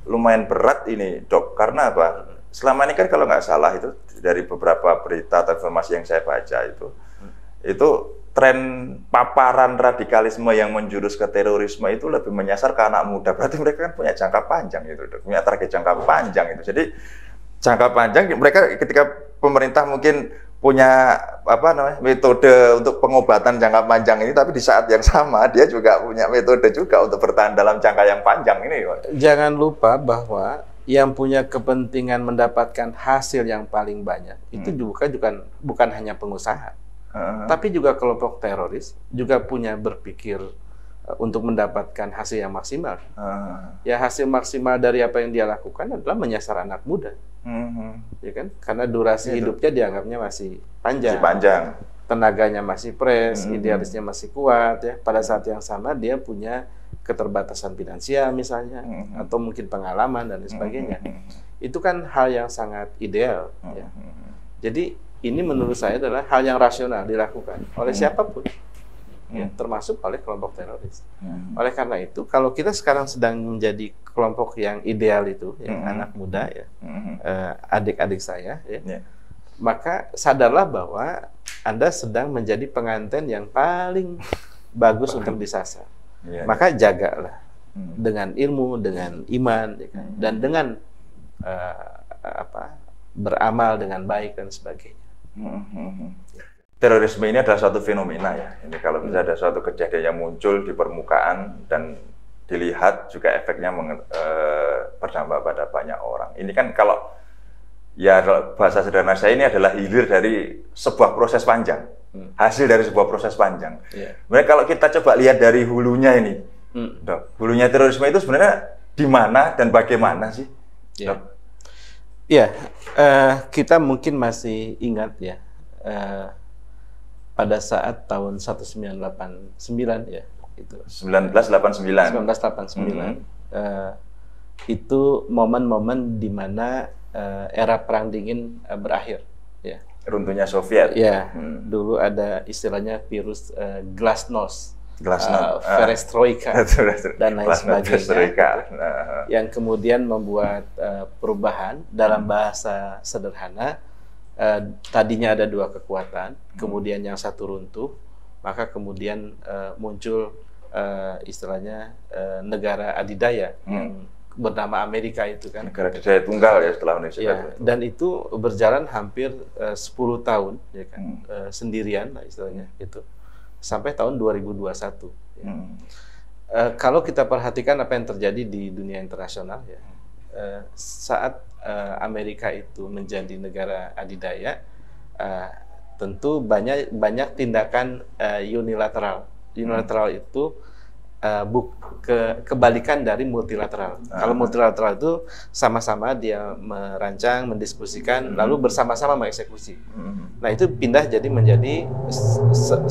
lumayan berat ini Dok, karena apa? Selama ini kan kalau nggak salah itu dari beberapa berita atau informasi yang saya baca itu tren paparan radikalisme yang menjurus ke terorisme itu lebih menyasar ke anak muda. Berarti mereka kan punya jangka panjang itu, punya target jangka panjang itu. Jadi jangka panjang mereka ketika pemerintah mungkin punya metode untuk pengobatan jangka panjang ini, tapi di saat yang sama dia juga punya metode juga untuk bertahan dalam jangka yang panjang ini. Jangan lupa bahwa yang punya kepentingan mendapatkan hasil yang paling banyak itu juga bukan hanya pengusaha. Tapi juga kelompok teroris juga punya berpikir untuk mendapatkan hasil yang maksimal. Ya hasil maksimal dari apa yang dia lakukan adalah menyasar anak muda, ya kan? Karena durasi hidupnya dianggapnya masih panjang, tenaganya masih fresh, idealisnya masih kuat. Ya pada saat yang sama dia punya keterbatasan finansial misalnya, atau mungkin pengalaman dan lain sebagainya. Itu kan hal yang sangat ideal. Ya. Jadi ini menurut saya adalah hal yang rasional dilakukan oleh siapapun, ya, termasuk oleh kelompok teroris. Oleh karena itu, kalau kita sekarang sedang menjadi kelompok yang ideal itu, ya, anak muda, ya, adik-adik saya, ya, maka sadarlah bahwa Anda sedang menjadi pengantin yang paling bagus untuk disasar. Maka jagalah dengan ilmu, dengan iman, ya kan? Dan dengan beramal dengan baik dan sebagainya. Terorisme ini adalah suatu fenomena ya. Ini kalau misalnya ada suatu kejadian yang muncul di permukaan dan dilihat juga efeknya berdampak pada banyak orang. Ini kan kalau bahasa sederhana saya ini adalah hilir dari sebuah proses panjang, hasil dari sebuah proses panjang. Mereka kalau kita coba lihat dari hulunya ini, hulunya terorisme itu sebenarnya di mana dan bagaimana sih? Kita mungkin masih ingat ya, pada saat tahun 1989 ya, itu 1989 itu momen-momen di mana era perang dingin berakhir, ya. Runtuhnya Soviet. Ya, dulu ada istilahnya virus glasnost, perestroika dan lain sebagainya, yang kemudian membuat perubahan dalam bahasa sederhana. Tadinya ada dua kekuatan, kemudian yang satu runtuh, maka kemudian muncul istilahnya negara adidaya yang bernama Amerika itu kan. Negara adidaya tunggal ya setelah Indonesia. Ya, dan itu berjalan hampir 10 tahun, ya kan, sendirian lah istilahnya itu, sampai tahun 2021. Ya. Kalau kita perhatikan apa yang terjadi di dunia internasional ya, saat Amerika itu menjadi negara adidaya, tentu banyak tindakan unilateral. Unilateral itu kebalikan dari multilateral. Kalau multilateral itu sama-sama dia merancang, mendiskusikan, lalu bersama-sama mengeksekusi. Nah itu pindah jadi menjadi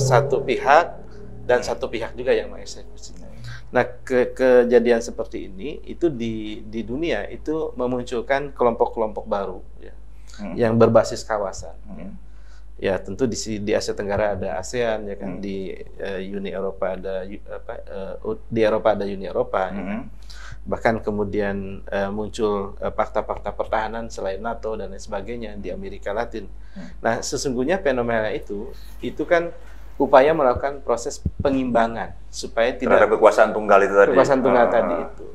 satu pihak dan satu pihak juga yang mengeksekusi. Nah, kejadian seperti ini itu di dunia itu memunculkan kelompok-kelompok baru ya, yang berbasis kawasan. Ya, tentu di Asia Tenggara ada ASEAN ya kan, di Uni Eropa ada di Eropa ada Uni Eropa. Ya kan? Bahkan kemudian muncul fakta-fakta pertahanan selain NATO dan lain sebagainya di Amerika Latin. Nah, sesungguhnya fenomena itu kan upaya melakukan proses pengimbangan supaya tidak ada kekuasaan tunggal itu tadi. Kekuasaan tunggal tadi itu.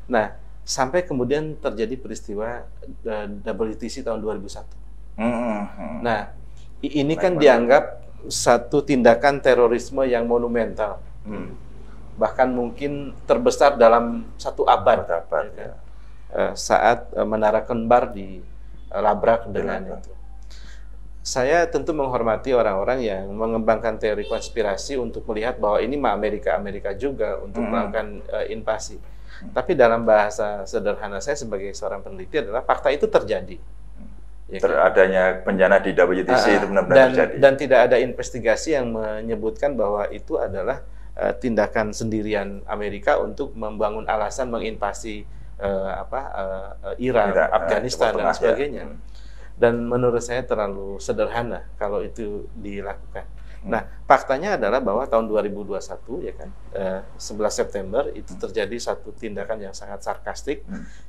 Nah, sampai kemudian terjadi peristiwa WTC tahun 2001. Nah, ini kan dianggap satu tindakan terorisme yang monumental. Bahkan mungkin terbesar dalam satu abad. Ya. Saat Menara Kembar dilabrak dengan itu. Saya tentu menghormati orang-orang yang mengembangkan teori konspirasi untuk melihat bahwa ini mah Amerika juga untuk melakukan invasi. Tapi dalam bahasa sederhana saya sebagai seorang peneliti adalah fakta itu terjadi. Ya, adanya bencana di WTC itu benar-benar terjadi. Dan tidak ada investigasi yang menyebutkan bahwa itu adalah tindakan sendirian Amerika untuk membangun alasan menginvasi Iran, Afghanistan dan sebagainya. Dan menurut saya terlalu sederhana kalau itu dilakukan. Nah, faktanya adalah bahwa tahun 2021 ya kan, 11 September itu terjadi satu tindakan yang sangat sarkastik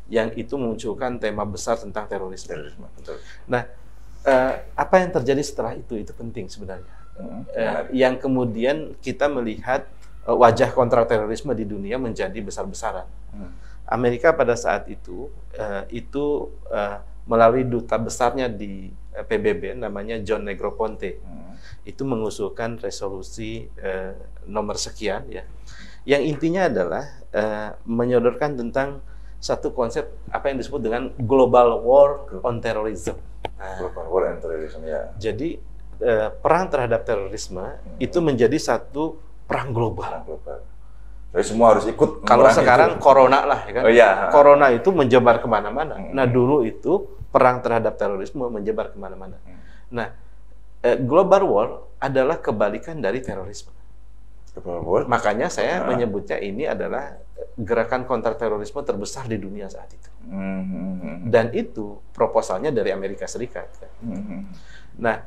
yang itu memunculkan tema besar tentang terorisme. Nah, apa yang terjadi setelah itu penting sebenarnya. Yang kemudian kita melihat wajah kontraterorisme di dunia menjadi besar-besaran. Amerika pada saat itu melalui duta besarnya di PBB namanya John Negroponte itu mengusulkan resolusi nomor sekian ya, yang intinya adalah menyodorkan tentang satu konsep apa yang disebut dengan global war on terrorism. Global war on terrorism ya. Jadi perang terhadap terorisme itu menjadi satu perang global. Jadi semua harus ikut. Kalau sekarang itu. Corona lah, ya kan? Corona itu menyebar kemana-mana. Nah dulu itu perang terhadap terorisme menyebar kemana-mana. Nah, global war adalah kebalikan dari terorisme. Makanya saya menyebutnya ini adalah gerakan kontraterorisme terbesar di dunia saat itu. Dan itu proposalnya dari Amerika Serikat. Nah,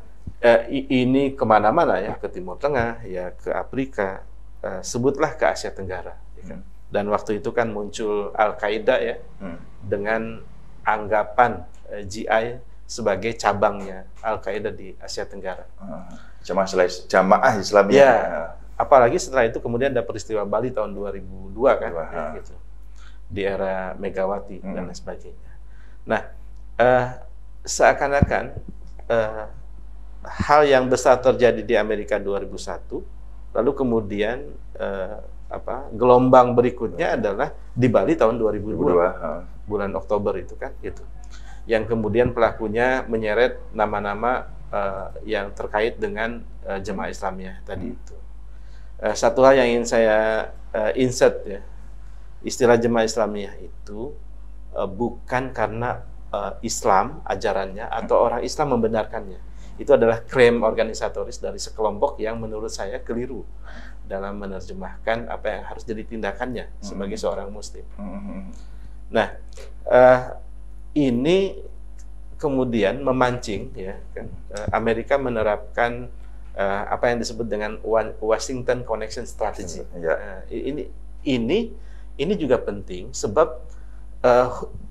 ini kemana-mana ya, ke Timur Tengah, ya ke Afrika, sebutlah ke Asia Tenggara. Ya kan? Dan waktu itu kan muncul Al-Qaeda ya, dengan anggapan GI sebagai cabangnya Al-Qaeda di Asia Tenggara. Jamaah Islamiyah. Ya, apalagi setelah itu kemudian ada peristiwa Bali tahun 2002 kan, ya, gitu, di era Megawati dan lain sebagainya. Nah, seakan-akan hal yang besar terjadi di Amerika 2001, lalu kemudian gelombang berikutnya adalah di Bali tahun 2002, bulan Oktober itu kan, gitu. Yang kemudian pelakunya menyeret nama-nama yang terkait dengan Jemaah Islamiyah tadi itu. Satu hal yang ingin saya insert ya, istilah Jemaah Islamiyah itu bukan karena Islam ajarannya atau orang Islam membenarkannya. Itu adalah klaim organisatoris dari sekelompok yang menurut saya keliru dalam menerjemahkan apa yang harus jadi tindakannya sebagai seorang Muslim. Nah, ini kemudian memancing ya kan, Amerika menerapkan apa yang disebut dengan Washington Connection Strategy. Ini juga penting sebab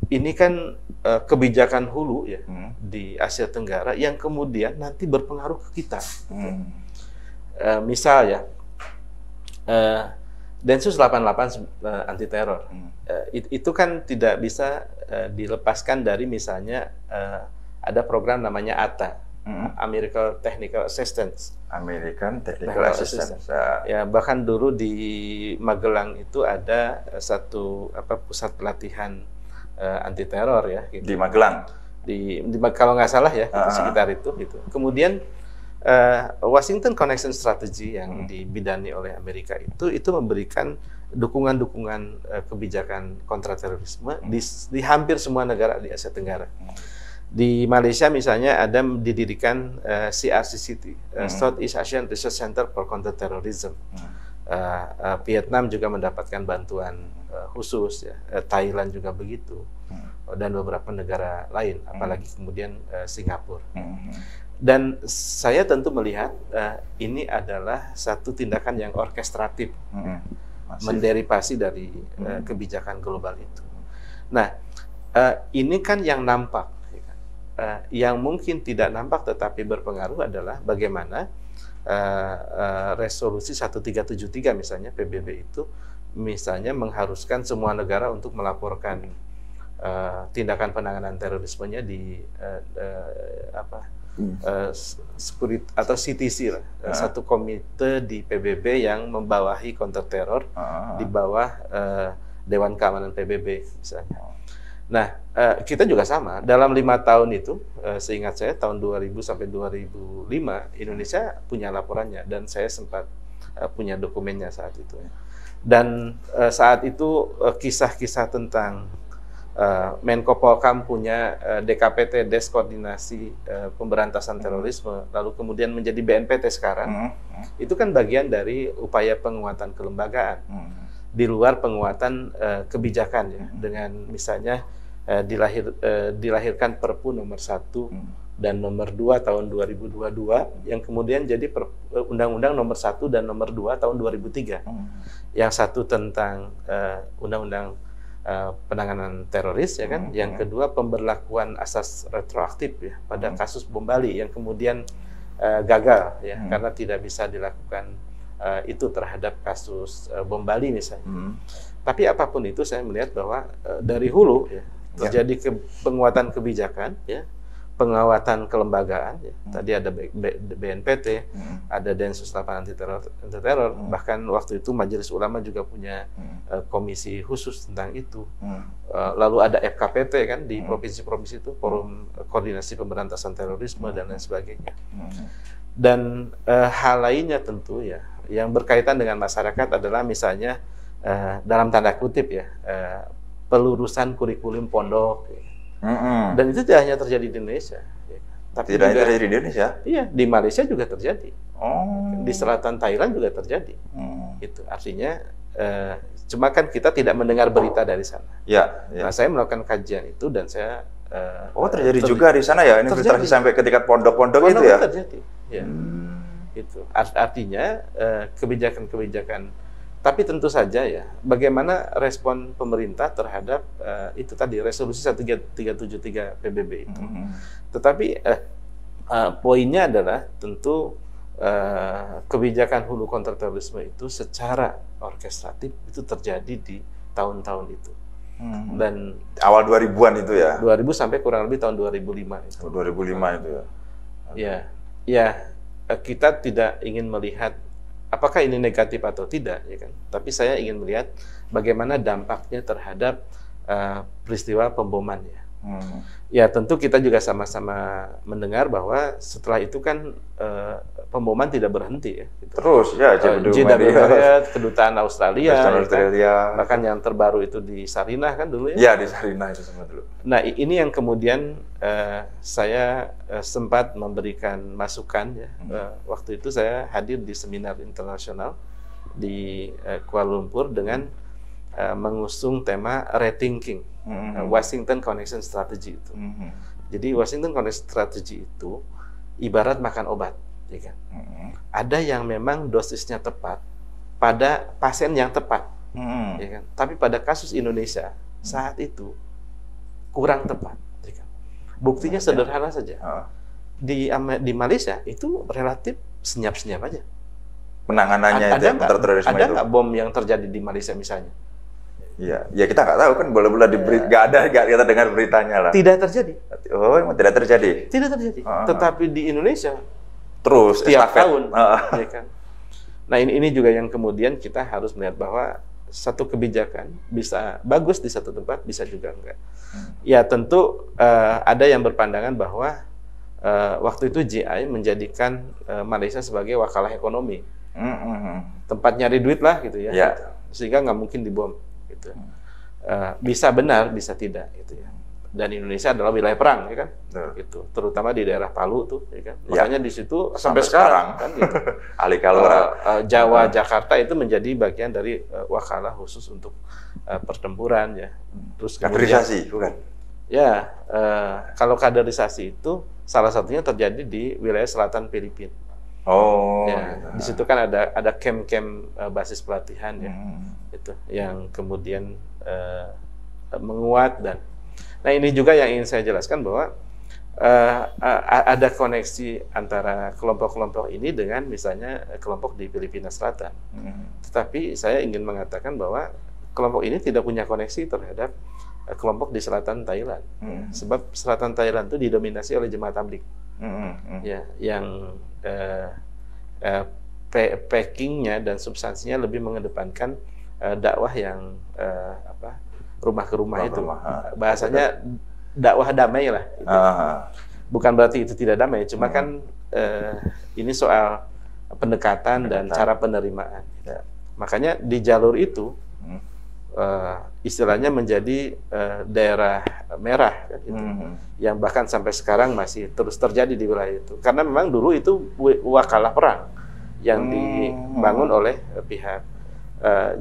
ini kan kebijakan hulu ya di Asia Tenggara yang kemudian nanti berpengaruh ke kita. Misal ya, Densus 88 anti teror itu kan tidak bisa dilepaskan dari misalnya ada program namanya ATA. American Technical Assistance. American Technical Assistance. Ya, bahkan dulu di Magelang itu ada satu pusat pelatihan anti teror ya. Gitu. Di Magelang. Kalau nggak salah ya, sekitar itu. Gitu. Kemudian Washington Connection Strategy yang dibidani oleh Amerika itu memberikan dukungan-dukungan kebijakan kontraterorisme di hampir semua negara di Asia Tenggara. Di Malaysia misalnya ada didirikan CRCCT, Southeast Asian Research Center for Counterterrorism. Vietnam juga mendapatkan bantuan khusus, ya. Thailand juga begitu, dan beberapa negara lain, apalagi kemudian Singapura. Dan saya tentu melihat ini adalah satu tindakan yang orkestratif, menderivasi dari kebijakan global itu. Nah, ini kan yang nampak. Yang mungkin tidak nampak tetapi berpengaruh adalah bagaimana resolusi 1373 misalnya PBB itu misalnya mengharuskan semua negara untuk melaporkan tindakan penanganan terorismenya di Security atau CTC lah, satu komite di PBB yang membawahi counterterror di bawah Dewan Keamanan PBB misalnya. Nah, kita juga sama. Dalam 5 tahun itu, seingat saya tahun 2000 sampai 2005, Indonesia punya laporannya dan saya sempat punya dokumennya saat itu. Dan saat itu kisah-kisah tentang Menko Polkam punya DKPT, Des Koordinasi Pemberantasan Terorisme, lalu kemudian menjadi BNPT sekarang. Itu kan bagian dari upaya penguatan kelembagaan. Di luar penguatan kebijakan ya, dengan misalnya dilahirkan Perpu nomor 1 dan nomor 2 tahun 2022 yang kemudian jadi Undang-Undang nomor 1 dan nomor 2 tahun 2003. Yang satu tentang Undang-Undang penanganan teroris ya kan, yang kedua pemberlakuan asas retroaktif ya pada kasus bom Bali yang kemudian gagal ya karena tidak bisa dilakukan itu terhadap kasus bom Bali misalnya. Tapi apapun itu saya melihat bahwa dari hulu ya terjadi penguatan kebijakan ya, penguatan kelembagaan ya. Tadi ada BNPT, ada Densus 8 anti teror, bahkan waktu itu Majelis Ulama juga punya komisi khusus tentang itu. Lalu ada FKPT kan di provinsi-provinsi itu, Forum Koordinasi Pemberantasan Terorisme dan lain sebagainya. Dan hal lainnya tentu ya yang berkaitan dengan masyarakat adalah misalnya dalam tanda kutip ya pelurusan kurikulum pondok ya. Dan itu tidak hanya terjadi di Indonesia ya. Tapi tidak juga, terjadi di Indonesia? Iya, di Malaysia juga terjadi, di selatan Thailand juga terjadi. Itu artinya cuma kan kita tidak mendengar berita dari sana. Ya. Nah, saya melakukan kajian itu dan saya terjadi juga di sana ya, infiltrasi sampai ke tingkat pondok-pondok itu ya. Terjadi. Ya. Itu artinya kebijakan-kebijakan. Tapi tentu saja ya, bagaimana respon pemerintah terhadap itu tadi resolusi 1373 PBB itu. Tetapi poinnya adalah tentu kebijakan hulu kontraterorisme itu secara orkestratif itu terjadi di tahun-tahun itu. Dan awal 2000-an itu ya. 2000 sampai kurang lebih tahun 2005 itu. 2005 itu ya. Ya, kita tidak ingin melihat apakah ini negatif atau tidak, ya kan? Tapi saya ingin melihat bagaimana dampaknya terhadap peristiwa pembomannya. Ya tentu kita juga sama-sama mendengar bahwa setelah itu kan pemboman tidak berhenti ya. Gitu. Terus ya, kedutaan Australia, bahkan yang terbaru itu di Sarinah kan dulu ya. Ya di Sarinah itu sama dulu. Nah ini yang kemudian saya sempat memberikan masukan ya. Waktu itu saya hadir di seminar internasional di Kuala Lumpur dengan mengusung tema rethinking Washington Connection Strategy itu. Jadi Washington Connection Strategy itu ibarat makan obat, ya kan? Ada yang memang dosisnya tepat pada pasien yang tepat, ya kan? Tapi pada kasus Indonesia saat itu kurang tepat, ya kan? Buktinya sederhana saja. Di Malaysia itu relatif senyap-senyap aja. Penanganannya ada nggak bom yang terjadi di Malaysia misalnya? Iya, ya kita nggak tahu kan, bola-bola nggak kita dengar beritanya lah. Tidak terjadi. Oh, emang tidak terjadi. Tidak terjadi. Tetapi di Indonesia terus setiap tahun, ya kan. Nah ini juga yang kemudian kita harus melihat bahwa satu kebijakan bisa bagus di satu tempat, bisa juga enggak. Ya tentu ada yang berpandangan bahwa waktu itu GI menjadikan Malaysia sebagai wakalah ekonomi, tempat nyari duit lah gitu ya. Gitu. Sehingga nggak mungkin dibom. Gitu. Bisa benar, bisa tidak, gitu ya. Dan Indonesia adalah wilayah perang, ya kan? Gitu. Terutama di daerah Palu tuh, ya kan? Makanya di situ sampai sekarang kan, gitu. Jawa, Jakarta itu menjadi bagian dari wakalah khusus untuk pertempuran, ya. Terus kaderisasi, bukan? Ya, kalau kaderisasi itu salah satunya terjadi di wilayah selatan Filipina. Ya, di situ kan ada camp-camp basis pelatihan ya, itu yang kemudian menguat. Dan nah ini juga yang ingin saya jelaskan bahwa ada koneksi antara kelompok-kelompok ini dengan misalnya kelompok di Filipina Selatan. Tetapi saya ingin mengatakan bahwa kelompok ini tidak punya koneksi terhadap kelompok di selatan Thailand, sebab selatan Thailand itu didominasi oleh jemaat tabligh, ya, yang packingnya dan substansinya lebih mengedepankan dakwah yang rumah ke rumah itu. Bahasanya dakwah damai lah. Gitu. Bukan berarti itu tidak damai, cuma kan ini soal pendekatan dan cara penerimaan. Makanya di jalur itu istilahnya menjadi daerah merah kan, gitu. Yang bahkan sampai sekarang masih terus terjadi di wilayah itu, karena memang dulu itu wakalah perang yang dibangun oleh pihak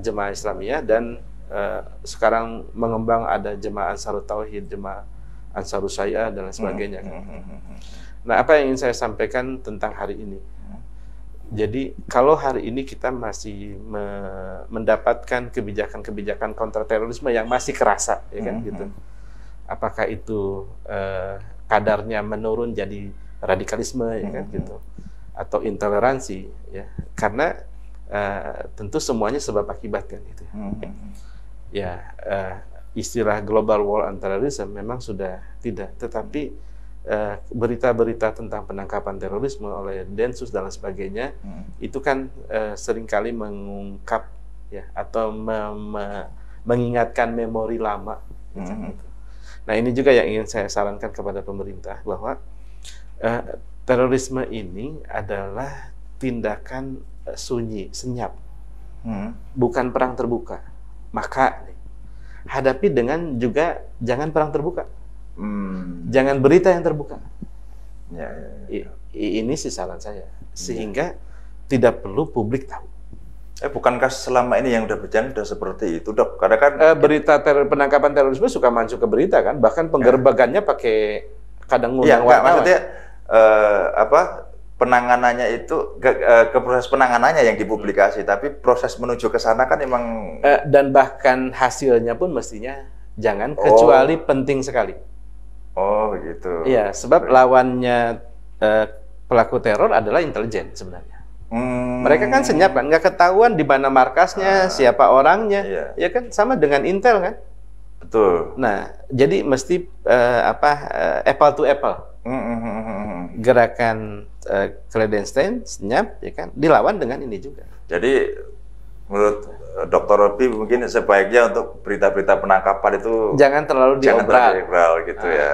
Jemaah Islamiyah, dan sekarang mengembang ada Jemaah Ansarut Tauhid, Jemaah Ansarus Syariah dan lain sebagainya kan. Nah, apa yang ingin saya sampaikan tentang hari ini? Jadi kalau hari ini kita masih mendapatkan kebijakan-kebijakan kontraterorisme yang masih kerasa, ya kan, gitu. Apakah itu kadarnya menurun jadi radikalisme, ya kan, gitu, atau intoleransi, ya? Karena tentu semuanya sebab akibat kan, gitu. Ya, istilah global war on terrorism memang sudah tidak, tetapi berita-berita tentang penangkapan terorisme oleh Densus dan sebagainya itu kan seringkali mengungkap ya, atau mengingatkan memori lama gitu. Nah ini juga yang ingin saya sarankan kepada pemerintah, bahwa terorisme ini adalah tindakan sunyi, senyap, bukan perang terbuka. Maka hadapi dengan juga jangan perang terbuka. Jangan berita yang terbuka. Ini sih saran saya, sehingga tidak perlu publik tahu. Bukankah selama ini yang udah berjalan sudah seperti itu, Dok? Karena kan berita penangkapan terorisme suka masuk ke berita kan, bahkan penggerbagannya pakai kadang ngundang wartawan. Maksudnya penanganannya itu ke proses penanganannya yang dipublikasi, tapi proses menuju ke sana kan emang dan bahkan hasilnya pun mestinya jangan, kecuali penting sekali. Oh gitu. Iya, sebab lawannya pelaku teror adalah intelijen sebenarnya. Mereka kan senyap kan, nggak ketahuan di mana markasnya, siapa orangnya, ya kan, sama dengan Intel kan. Betul. Nah, jadi mesti apple to apple. Gerakan Clandestine senyap, ya kan, dilawan dengan ini juga. Jadi menurut Dr. Robi mungkin sebaiknya untuk berita-berita penangkapan itu jangan terlalu diobral gitu ya.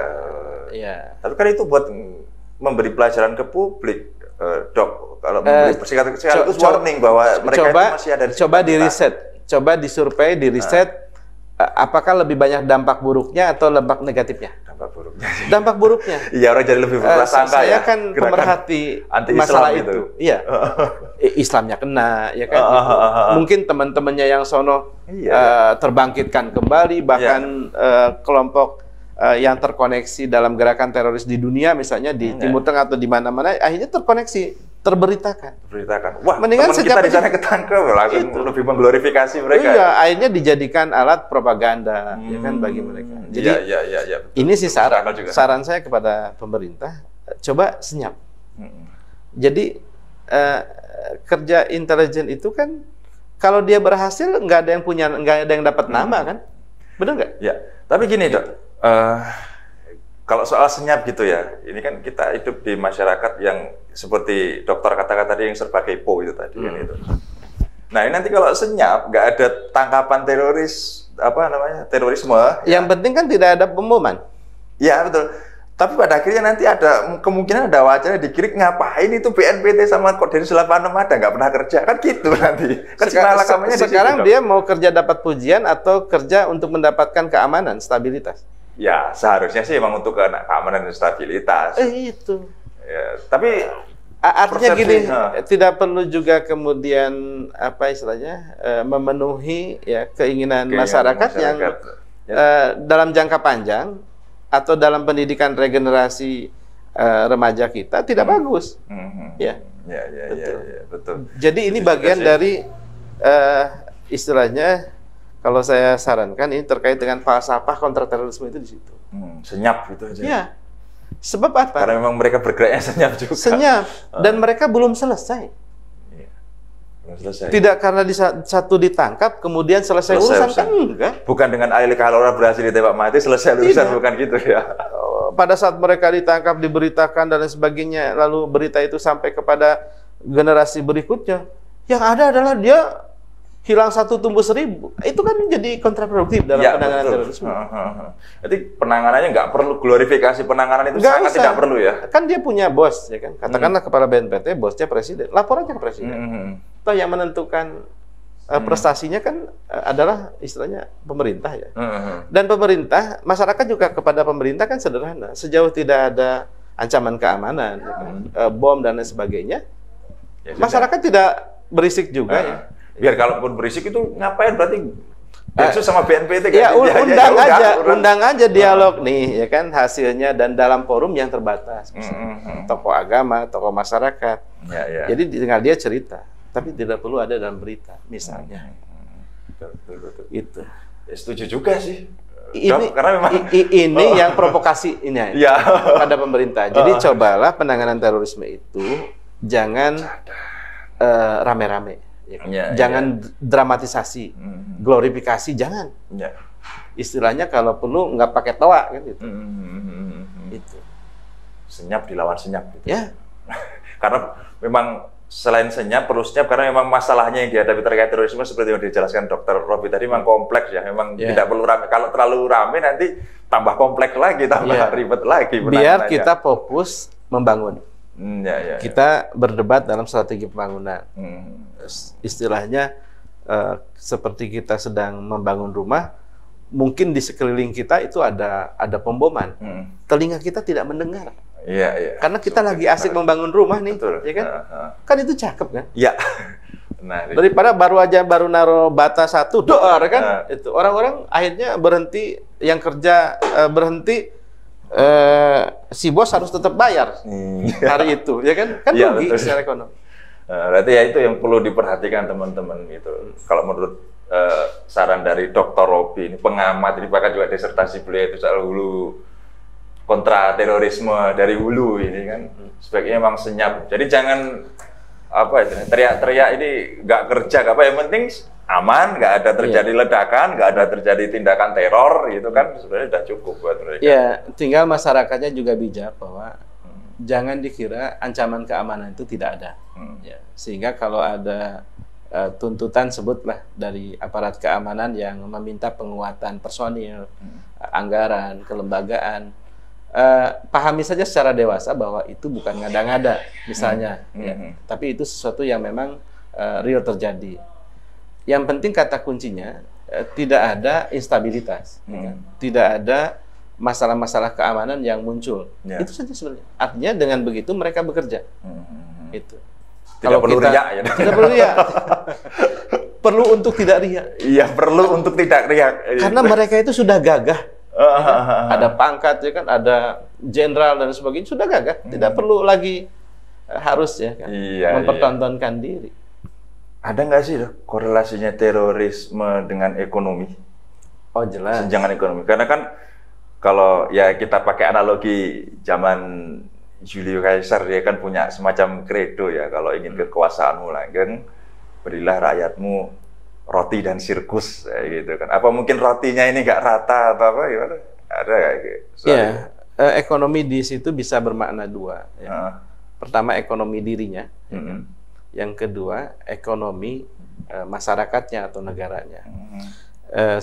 Iya. Tapi kan itu buat memberi pelajaran ke publik, Dok. Kalau memberi sekaligus warning bahwa mereka itu masih ada di coba di riset, coba disurvei, di riset apakah lebih banyak dampak buruknya atau dampak negatifnya? Dampak buruknya. Iya, orang jadi lebih berprasangka ya. Saya kan pemerhati masalah itu. Iya. Islamnya kena, ya kan. Mungkin teman-temannya yang sono terbangkitkan kembali, bahkan kelompok yang terkoneksi dalam gerakan teroris di dunia, misalnya di Timur Tengah atau di mana-mana, akhirnya terkoneksi, terberitakan. Wah, mendingan teman kita di sana ketangkep, langsung lebih mengglorifikasi mereka. Iya, akhirnya dijadikan alat propaganda, ya kan, bagi mereka. Jadi, ini sih saran saya kepada pemerintah, coba senyap. Jadi, kerja intelijen itu kan, kalau dia berhasil, nggak ada yang dapat nama kan, benar nggak? Ya, tapi gini Dok, kalau soal senyap gitu ya, ini kan kita hidup di masyarakat yang seperti dokter kata-kata tadi yang serba kepo itu tadi kan itu. Nah ini nanti kalau senyap, nggak ada tangkapan terorisme. Yang penting kan tidak ada pemboman. Ya betul. Tapi pada akhirnya nanti ada kemungkinan ada wacana dikirik, ngapain itu BNPT sama Kodensus 86 ada nggak pernah kerja kan gitu nanti. Kan sekarang dia mau kerja dapat pujian atau kerja untuk mendapatkan keamanan, stabilitas. Ya, seharusnya sih emang untuk keamanan dan stabilitas. Itu. Ya, tapi artinya gini, tidak perlu juga kemudian apa istilahnya memenuhi ya keinginan masyarakat yang dalam jangka panjang atau dalam pendidikan regenerasi remaja kita tidak bagus. Ya. Betul. Jadi ini bagian dari istilahnya, kalau saya sarankan ini terkait dengan falsafah kontraterorisme itu di situ. Senyap gitu aja. Ya. Sebab apa? Karena memang mereka bergeraknya senyap juga. Senyap. Dan mereka belum selesai. Iya. Belum selesai. Tidak karena satu ditangkap kemudian selesai urusan kan enggak. Bukan dengan Ali Kalora berhasil ditembak mati selesai urusan, bukan gitu ya. Pada saat mereka ditangkap, diberitakan dan lain sebagainya, lalu berita itu sampai kepada generasi berikutnya, yang ada adalah dia hilang 1 tumbuh 1000. Itu kan jadi kontraproduktif dalam penanganan terorisme. Jadi penanganannya nggak perlu, glorifikasi penanganan itu sangat tidak perlu ya. Kan dia punya bos, ya kan. Katakanlah kepala BNPT, bosnya presiden. Lapor aja ke presiden. Toh yang menentukan prestasinya kan adalah istilahnya pemerintah ya. Dan pemerintah, masyarakat juga kepada pemerintah kan sederhana. Sejauh tidak ada ancaman keamanan, ya kan? Bom dan lain sebagainya, masyarakat tidak berisik juga ya. Biar kalaupun berisik itu ngapain, berarti Densus sama BNPT kan? Ya, undang aja dialog nih, ya kan, hasilnya dan dalam forum yang terbatas, tokoh agama, tokoh masyarakat. Jadi tinggal dia cerita, tapi tidak perlu ada dalam berita, misalnya. Betul. Itu. Setuju juga sih. Karena memang ini yang provokasi ini pada pemerintah. Jadi cobalah penanganan terorisme itu jangan rame-rame. Jangan dramatisasi, glorifikasi, jangan. Istilahnya kalau perlu nggak pakai toa kan gitu. Itu. Senyap dilawan senyap gitu. Ya. Karena memang selain senyap perlu senyap, karena memang masalahnya yang dihadapi terkait terorisme seperti yang dijelaskan Dr. Robi tadi memang kompleks ya. Memang tidak perlu rame. Kalau terlalu rame nanti tambah kompleks lagi, tambah ribet lagi. Biar kita fokus membangun. Kita berdebat dalam strategi pembangunan. Istilahnya seperti kita sedang membangun rumah, mungkin di sekeliling kita itu ada pemboman. Telinga kita tidak mendengar. Karena kita lagi asik membangun rumah nih, ya kan? Kan itu cakep kan? Iya. Nah, Daripada baru naruh bata satu, doar kan, itu orang-orang akhirnya berhenti, yang kerja berhenti, si bos harus tetap bayar hari itu, ya kan? Kan ya, rugi betul. secara ekonomi. Berarti ya itu yang perlu diperhatikan teman-teman gitu. Kalau menurut saran dari Dr. Robi, ini pengamat, ini bahkan juga disertasi beliau itu soal hulu kontra terorisme dari hulu ini kan, sebaiknya memang senyap. Jadi jangan apa itu teriak-teriak ini nggak kerja, nggak apa, yang penting aman, nggak ada terjadi ledakan, nggak ada terjadi tindakan teror, gitu kan sebenarnya sudah cukup buat mereka. Ya, tinggal masyarakatnya juga bijak bahwa jangan dikira ancaman keamanan itu tidak ada. Ya, sehingga kalau ada tuntutan sebutlah dari aparat keamanan yang meminta penguatan personil, anggaran, kelembagaan, pahami saja secara dewasa bahwa itu bukan ngada-ngada misalnya, ya. Tapi itu sesuatu yang memang real terjadi. Yang penting kata kuncinya tidak ada instabilitas, ya. Tidak ada masalah-masalah keamanan yang muncul. Ya. Itu saja sebenarnya. Artinya dengan begitu mereka bekerja. Itu. Tidak perlu riak ya. Tidak perlu riak. Perlu untuk tidak riak. Iya, perlu untuk tidak riak. Karena mereka itu sudah gagah. Ya kan? Ada pangkat, ya kan, ada jenderal dan sebagainya, sudah gagah, tidak perlu lagi harus ya kan, mempertontonkan diri. Ada nggak sih korelasinya terorisme dengan ekonomi? Oh jelas. Senjangan ekonomi, karena kan kalau ya kita pakai analogi zaman Julio Caesar, dia kan punya semacam kredo ya, kalau ingin kekuasaanmu langgeng, berilah rakyatmu roti dan sirkus, gitu kan. Apa mungkin rotinya ini nggak rata atau apa? Gimana? Ada nggak? Ya, ekonomi di situ bisa bermakna dua. Ya. Pertama ekonomi dirinya, ya kan? Yang kedua ekonomi masyarakatnya atau negaranya.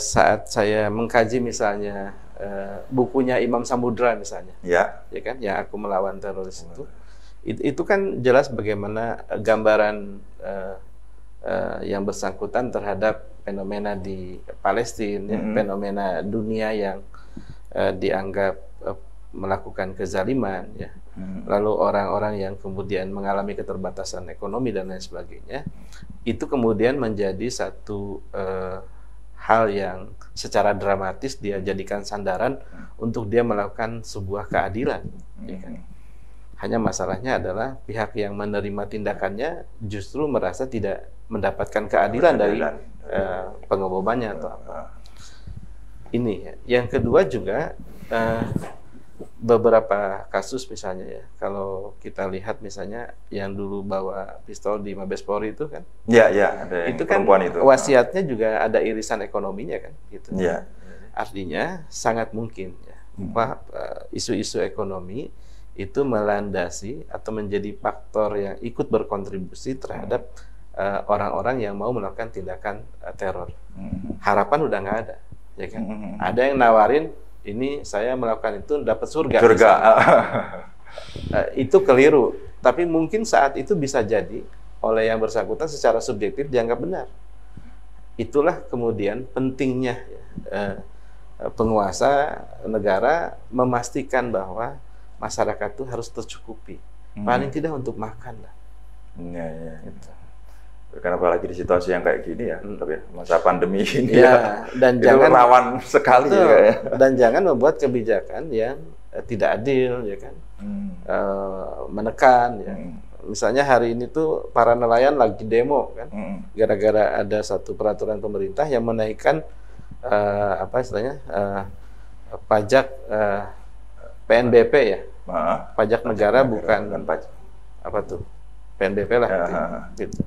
Saat saya mengkaji misalnya bukunya Imam Samudra misalnya, ya kan, yang Aku Melawan Teroris itu kan jelas bagaimana gambaran yang bersangkutan terhadap fenomena di Palestina, fenomena dunia yang dianggap melakukan kezaliman, ya. Lalu orang-orang yang kemudian mengalami keterbatasan ekonomi dan lain sebagainya, itu kemudian menjadi satu hal yang secara dramatis dia jadikan sandaran untuk dia melakukan sebuah keadilan, ya kan? Hanya masalahnya adalah pihak yang menerima tindakannya justru merasa tidak mendapatkan keadilan dari pengebomannya atau apa. Ini ya. Yang kedua juga beberapa kasus misalnya ya, kalau kita lihat misalnya yang dulu bawa pistol di Mabes Polri itu kan, ada itu kan itu. Wasiatnya juga ada irisan ekonominya kan, gitu. Artinya sangat mungkin ya, isu-isu ekonomi itu melandasi atau menjadi faktor yang ikut berkontribusi terhadap orang-orang yang mau melakukan tindakan teror. Harapan udah nggak ada, ya kan? Ada yang nawarin, ini saya melakukan itu dapat surga. Itu keliru. Tapi mungkin saat itu bisa jadi oleh yang bersangkutan secara subjektif dianggap benar. Itulah kemudian pentingnya penguasa negara memastikan bahwa masyarakat itu harus tercukupi, paling tidak untuk makan lah. Gitu. Karena apalagi di situasi yang kayak gini ya, masa pandemi ini ya, dan itu jangan rawan sekali ya. Dan jangan membuat kebijakan yang tidak adil, ya kan, menekan. Ya. Misalnya hari ini tuh para nelayan lagi demo kan, gara-gara ada satu peraturan pemerintah yang menaikkan pajak PNBP ya. Pajak negara bukan pajak apa tuh, PNBP lah, gitu.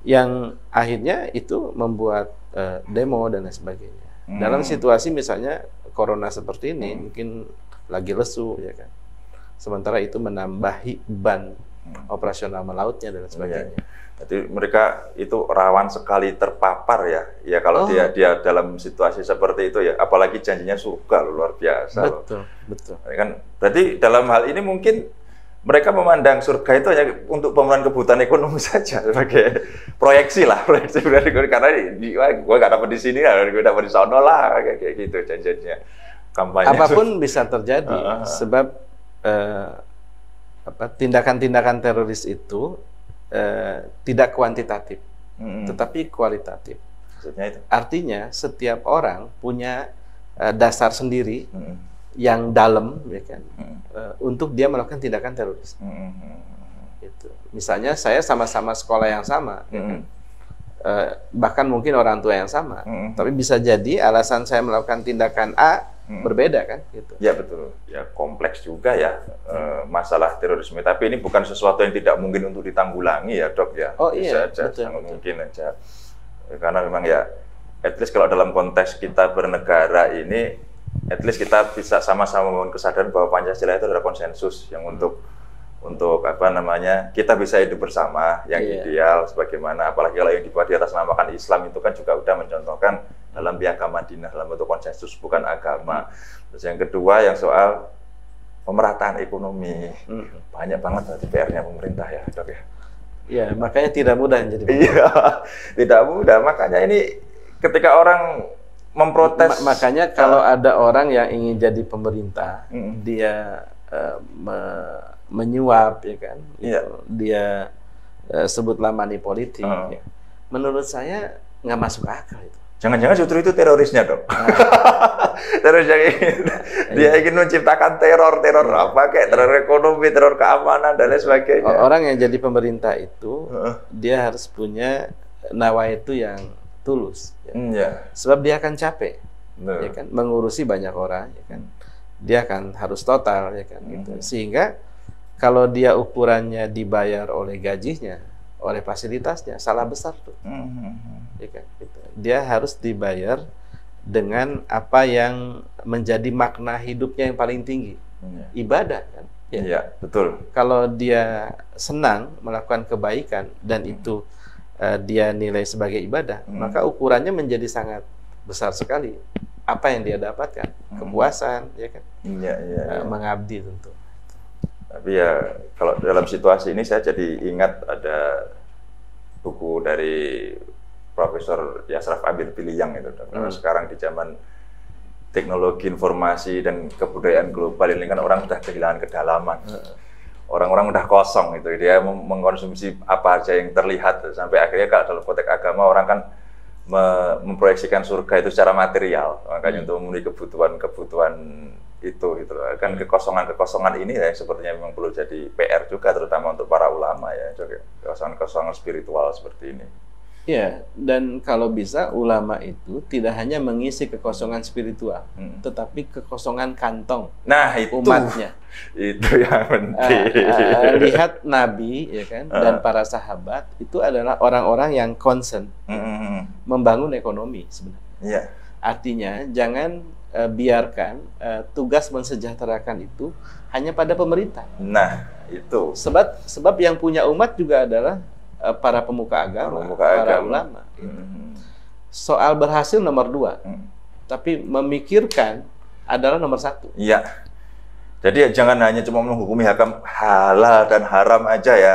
Yang akhirnya itu membuat demo dan lain sebagainya. Dalam situasi misalnya corona seperti ini, mungkin lagi lesu, ya kan. Sementara itu menambahi beban operasional melautnya dan lain sebagainya. Jadi mereka itu rawan sekali terpapar ya. Ya kalau dia dalam situasi seperti itu ya, apalagi janjinya surga luar biasa. Betul. Kan berarti dalam hal ini mungkin mereka memandang surga itu hanya untuk pemenuhan kebutuhan ekonomi saja, sebagai proyeksi karena gue nggak dapat di sini, gue dapat di sana lah, kayak gitu janjinya. Kampanye apapun bisa terjadi, sebab tindakan-tindakan teroris itu tidak kuantitatif. tetapi kualitatif. Maksudnya itu? Artinya setiap orang punya dasar sendiri yang dalam, ya kan, untuk dia melakukan tindakan teroris. Gitu. Misalnya saya sama-sama sekolah yang sama, ya kan? Bahkan mungkin orang tua yang sama, tapi bisa jadi alasan saya melakukan tindakan A berbeda kan? Gitu. Ya betul. Ya kompleks juga ya masalah terorisme. Tapi ini bukan sesuatu yang tidak mungkin untuk ditanggulangi ya dok ya. Oh bisa iya, aja, betul, sangat mungkin aja. Karena memang ya, at least kalau dalam konteks kita bernegara ini, at least kita bisa sama-sama membangun kesadaran bahwa Pancasila itu adalah konsensus yang untuk apa namanya, kita bisa hidup bersama yang ideal sebagaimana, apalagi kalau yang dibuat di atas namakan Islam itu kan juga udah mencontohkan dalam Piagam Madinah dalam bentuk konsensus bukan agama. Terus yang kedua yang soal pemerataan ekonomi, banyak banget PR-nya pemerintah ya dok ya. Ya makanya tidak mudah jadi. Iya, tidak mudah. Makanya ini ketika orang memprotes, makanya kalau ada orang yang ingin jadi pemerintah, dia menyuap, ya kan, gitu. Dia sebutlah money politik. Ya. Menurut saya nggak masuk akal itu. Jangan-jangan justru itu terorisnya dong. Teroris yang dia ingin menciptakan teror apa kayak teror ekonomi, teror keamanan dan lain sebagainya. Orang yang jadi pemerintah itu dia harus punya nawaitu yang tulus. Ya. Sebab dia akan capek, ya kan, mengurusi banyak orang, ya kan. Dia akan harus total, ya kan, gitu. Sehingga kalau dia ukurannya dibayar oleh gajinya, oleh fasilitasnya, salah besar tuh. Ya kan, gitu. Dia harus dibayar dengan apa yang menjadi makna hidupnya yang paling tinggi, ibadah kan. Iya, betul. Kalau dia senang melakukan kebaikan dan itu dia nilai sebagai ibadah, maka ukurannya menjadi sangat besar sekali. Apa yang dia dapatkan, kepuasan, ya kan, mengabdi tentu. Tapi ya kalau dalam situasi ini saya jadi ingat ada buku dari Profesor Yasraf Amir Piliyang itu. Karena sekarang di zaman teknologi informasi dan kebudayaan global ini kan orang sudah kehilangan kedalaman. Orang-orang udah kosong itu, dia mengkonsumsi apa aja yang terlihat sampai akhirnya kalau dalam konteks agama orang kan memproyeksikan surga itu secara material, makanya untuk memenuhi kebutuhan itu gitu. Kan kekosongan ini ya sepertinya memang perlu jadi PR juga terutama untuk para ulama ya, kekosongan spiritual seperti ini. Ya, dan kalau bisa ulama itu tidak hanya mengisi kekosongan spiritual, tetapi kekosongan kantong umatnya. Itu yang penting. Lihat Nabi, ya kan, dan para sahabat itu adalah orang-orang yang concern membangun ekonomi sebenarnya. Artinya jangan biarkan tugas mensejahterakan itu hanya pada pemerintah. Nah, itu. Sebab yang punya umat juga adalah para pemuka agama, para ulama. Soal berhasil nomor 2, tapi memikirkan adalah nomor 1. Iya. Jadi ya, jangan hanya cuma menghukumi halal dan haram aja ya,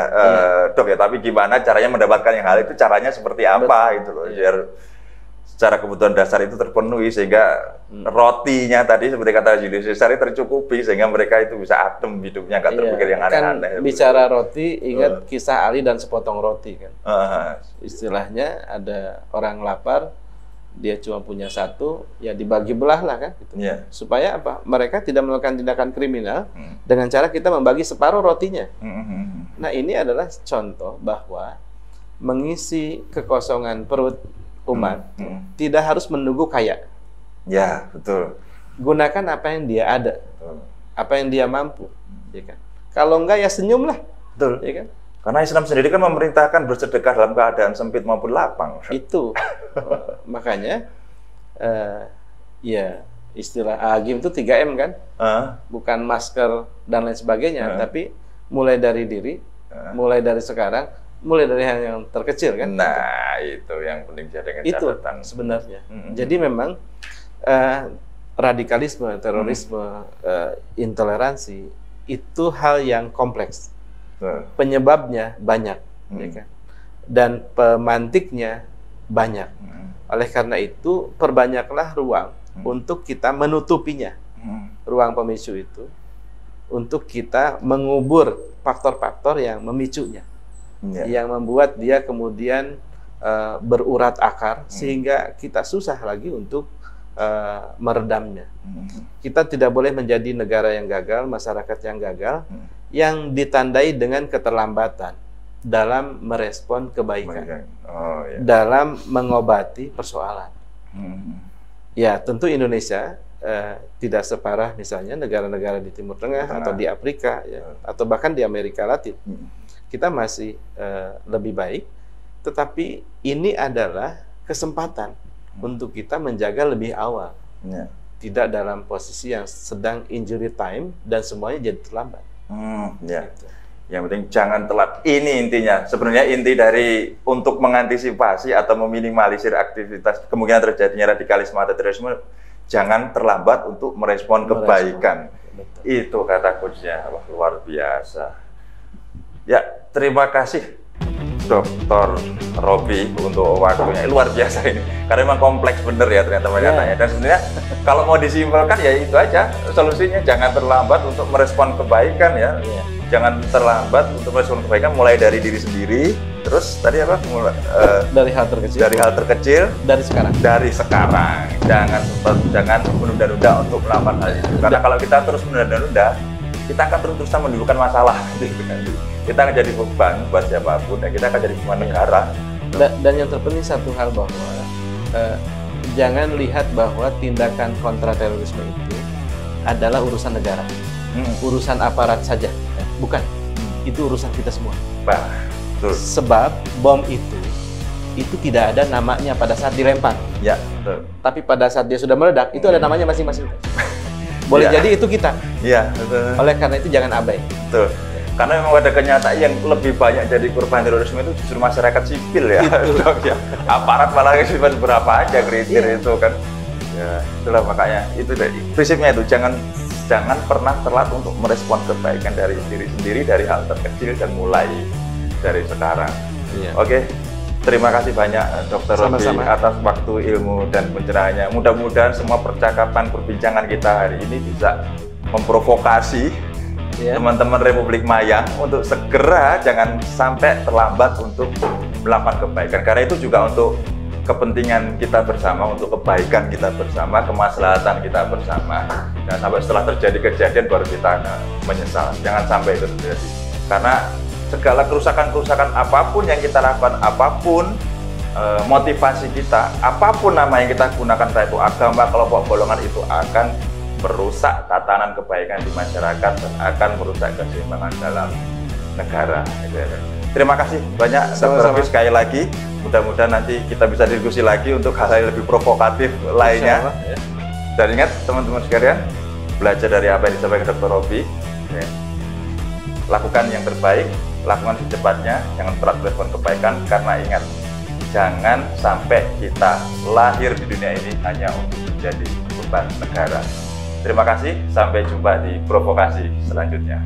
dok ya. Tapi gimana caranya mendapatkan yang halal itu, caranya seperti apa itu loh. Biar secara kebutuhan dasar itu terpenuhi sehingga rotinya tadi seperti kata Julius Caesar tercukupi sehingga mereka itu bisa adem hidupnya, nggak terpikir yang aneh-aneh. Kan bicara roti, ingat kisah Ali dan sepotong roti kan. Istilahnya ada orang lapar, dia cuma punya 1, ya dibagi belah lah kan. Gitu. Supaya apa? Mereka tidak melakukan tindakan kriminal dengan cara kita membagi separuh rotinya. Nah ini adalah contoh bahwa mengisi kekosongan perut umat tidak harus menunggu kaya. Ya, betul. Gunakan apa yang dia ada, apa yang dia mampu, ya kan. Kalau enggak ya senyumlah, betul, ya kan. Karena Islam sendiri kan memerintahkan bersedekah dalam keadaan sempit maupun lapang. Itu makanya ya istilah Agim itu 3M kan, bukan masker dan lain sebagainya, tapi mulai dari diri, mulai dari sekarang, mulai dari hal yang terkecil kan. Nah itu yang penting jadikan catatan itu sebenarnya. Jadi memang radikalisme, terorisme, intoleransi itu hal yang kompleks. Penyebabnya banyak, ya kan? Dan pemantiknya banyak. Oleh karena itu perbanyaklah ruang untuk kita menutupinya, ruang pemicu itu, untuk kita mengubur faktor-faktor yang memicunya, yang membuat dia kemudian berurat akar sehingga kita susah lagi untuk meredamnya. Kita tidak boleh menjadi negara yang gagal, masyarakat yang gagal, yang ditandai dengan keterlambatan dalam merespon kebaikan, dalam mengobati persoalan. Ya, tentu Indonesia tidak separah misalnya negara-negara di Timur Tengah atau di Afrika, ya, atau bahkan di Amerika Latin. Kita masih lebih baik, tetapi ini adalah kesempatan untuk kita menjaga lebih awal, tidak dalam posisi yang sedang injury time dan semuanya jadi terlambat. Gitu. Yang penting jangan telat. Ini intinya. Sebenarnya inti dari untuk mengantisipasi atau meminimalisir aktivitas kemungkinan terjadinya radikalisme atau terorisme, jangan terlambat untuk merespon kebaikan. Betul. Itu kata coachnya. Wah, luar biasa. Ya, terima kasih Dr. Robby untuk waktunya. Luar biasa ini. Karena memang kompleks bener ya ternyata katanya. Dan sebenarnya kalau mau disimpulkan ya itu aja solusinya, jangan terlambat untuk merespon kebaikan ya. Jangan terlambat untuk merespon kebaikan, mulai dari diri sendiri. Terus tadi apa? Dari hal terkecil. Dari hal terkecil. Dari sekarang. Dari sekarang. Jangan menunda-nunda untuk melakukan hal itu. Karena kalau kita terus menunda-nunda, kita akan terus-terusan menimbulkan masalah. Kita akan jadi beban buat siapapun, dan kita akan jadi beban negara. Dan yang terpenting satu hal, bahwa jangan lihat bahwa tindakan kontra terorisme itu adalah urusan negara, urusan aparat saja, bukan. Itu urusan kita semua. Betul. Sebab bom itu tidak ada namanya pada saat dilempar. Ya, betul. Tapi pada saat dia sudah meledak, itu ada namanya masing-masing. Boleh jadi itu kita. Iya, betul. Oleh karena itu jangan abai. Betul. Karena memang ada kenyataan yang lebih banyak jadi korban terorisme itu justru masyarakat sipil ya. Ya. Aparat malah cuma berapa aja kriteria itu kan. Ya, itulah makanya itu prinsipnya itu, jangan pernah telat untuk merespon kebaikan dari diri sendiri, dari hal terkecil, dan mulai dari sekarang. Oke. Terima kasih banyak Dr. Robby atas waktu, ilmu, dan pencerahannya. Mudah-mudahan semua percakapan, perbincangan kita hari ini bisa memprovokasi teman-teman Republik Maya untuk segera jangan sampai terlambat untuk melakukan kebaikan. Karena itu juga untuk kepentingan kita bersama, untuk kebaikan kita bersama, kemaslahatan kita bersama. Jangan sampai setelah terjadi kejadian baru kita menyesal. Jangan sampai itu terjadi. Karena segala kerusakan-kerusakan apapun yang kita lakukan, apapun motivasi kita, apapun nama yang kita gunakan, entah itu agama, kelompok, golongan, itu akan merusak tatanan kebaikan di masyarakat dan akan merusak keseimbangan dalam negara. Terima kasih banyak Dr. Robby sekali lagi. Mudah-mudahan nanti kita bisa diskusi lagi untuk hal-hal yang lebih provokatif lainnya. Dan ingat teman-teman sekalian, belajar dari apa yang disampaikan Dr. Robby. Lakukan yang terbaik, lakukan secepatnya, jangan telat merespon kebaikan. Karena ingat, jangan sampai kita lahir di dunia ini hanya untuk menjadi beban negara. Terima kasih, sampai jumpa di provokasi selanjutnya.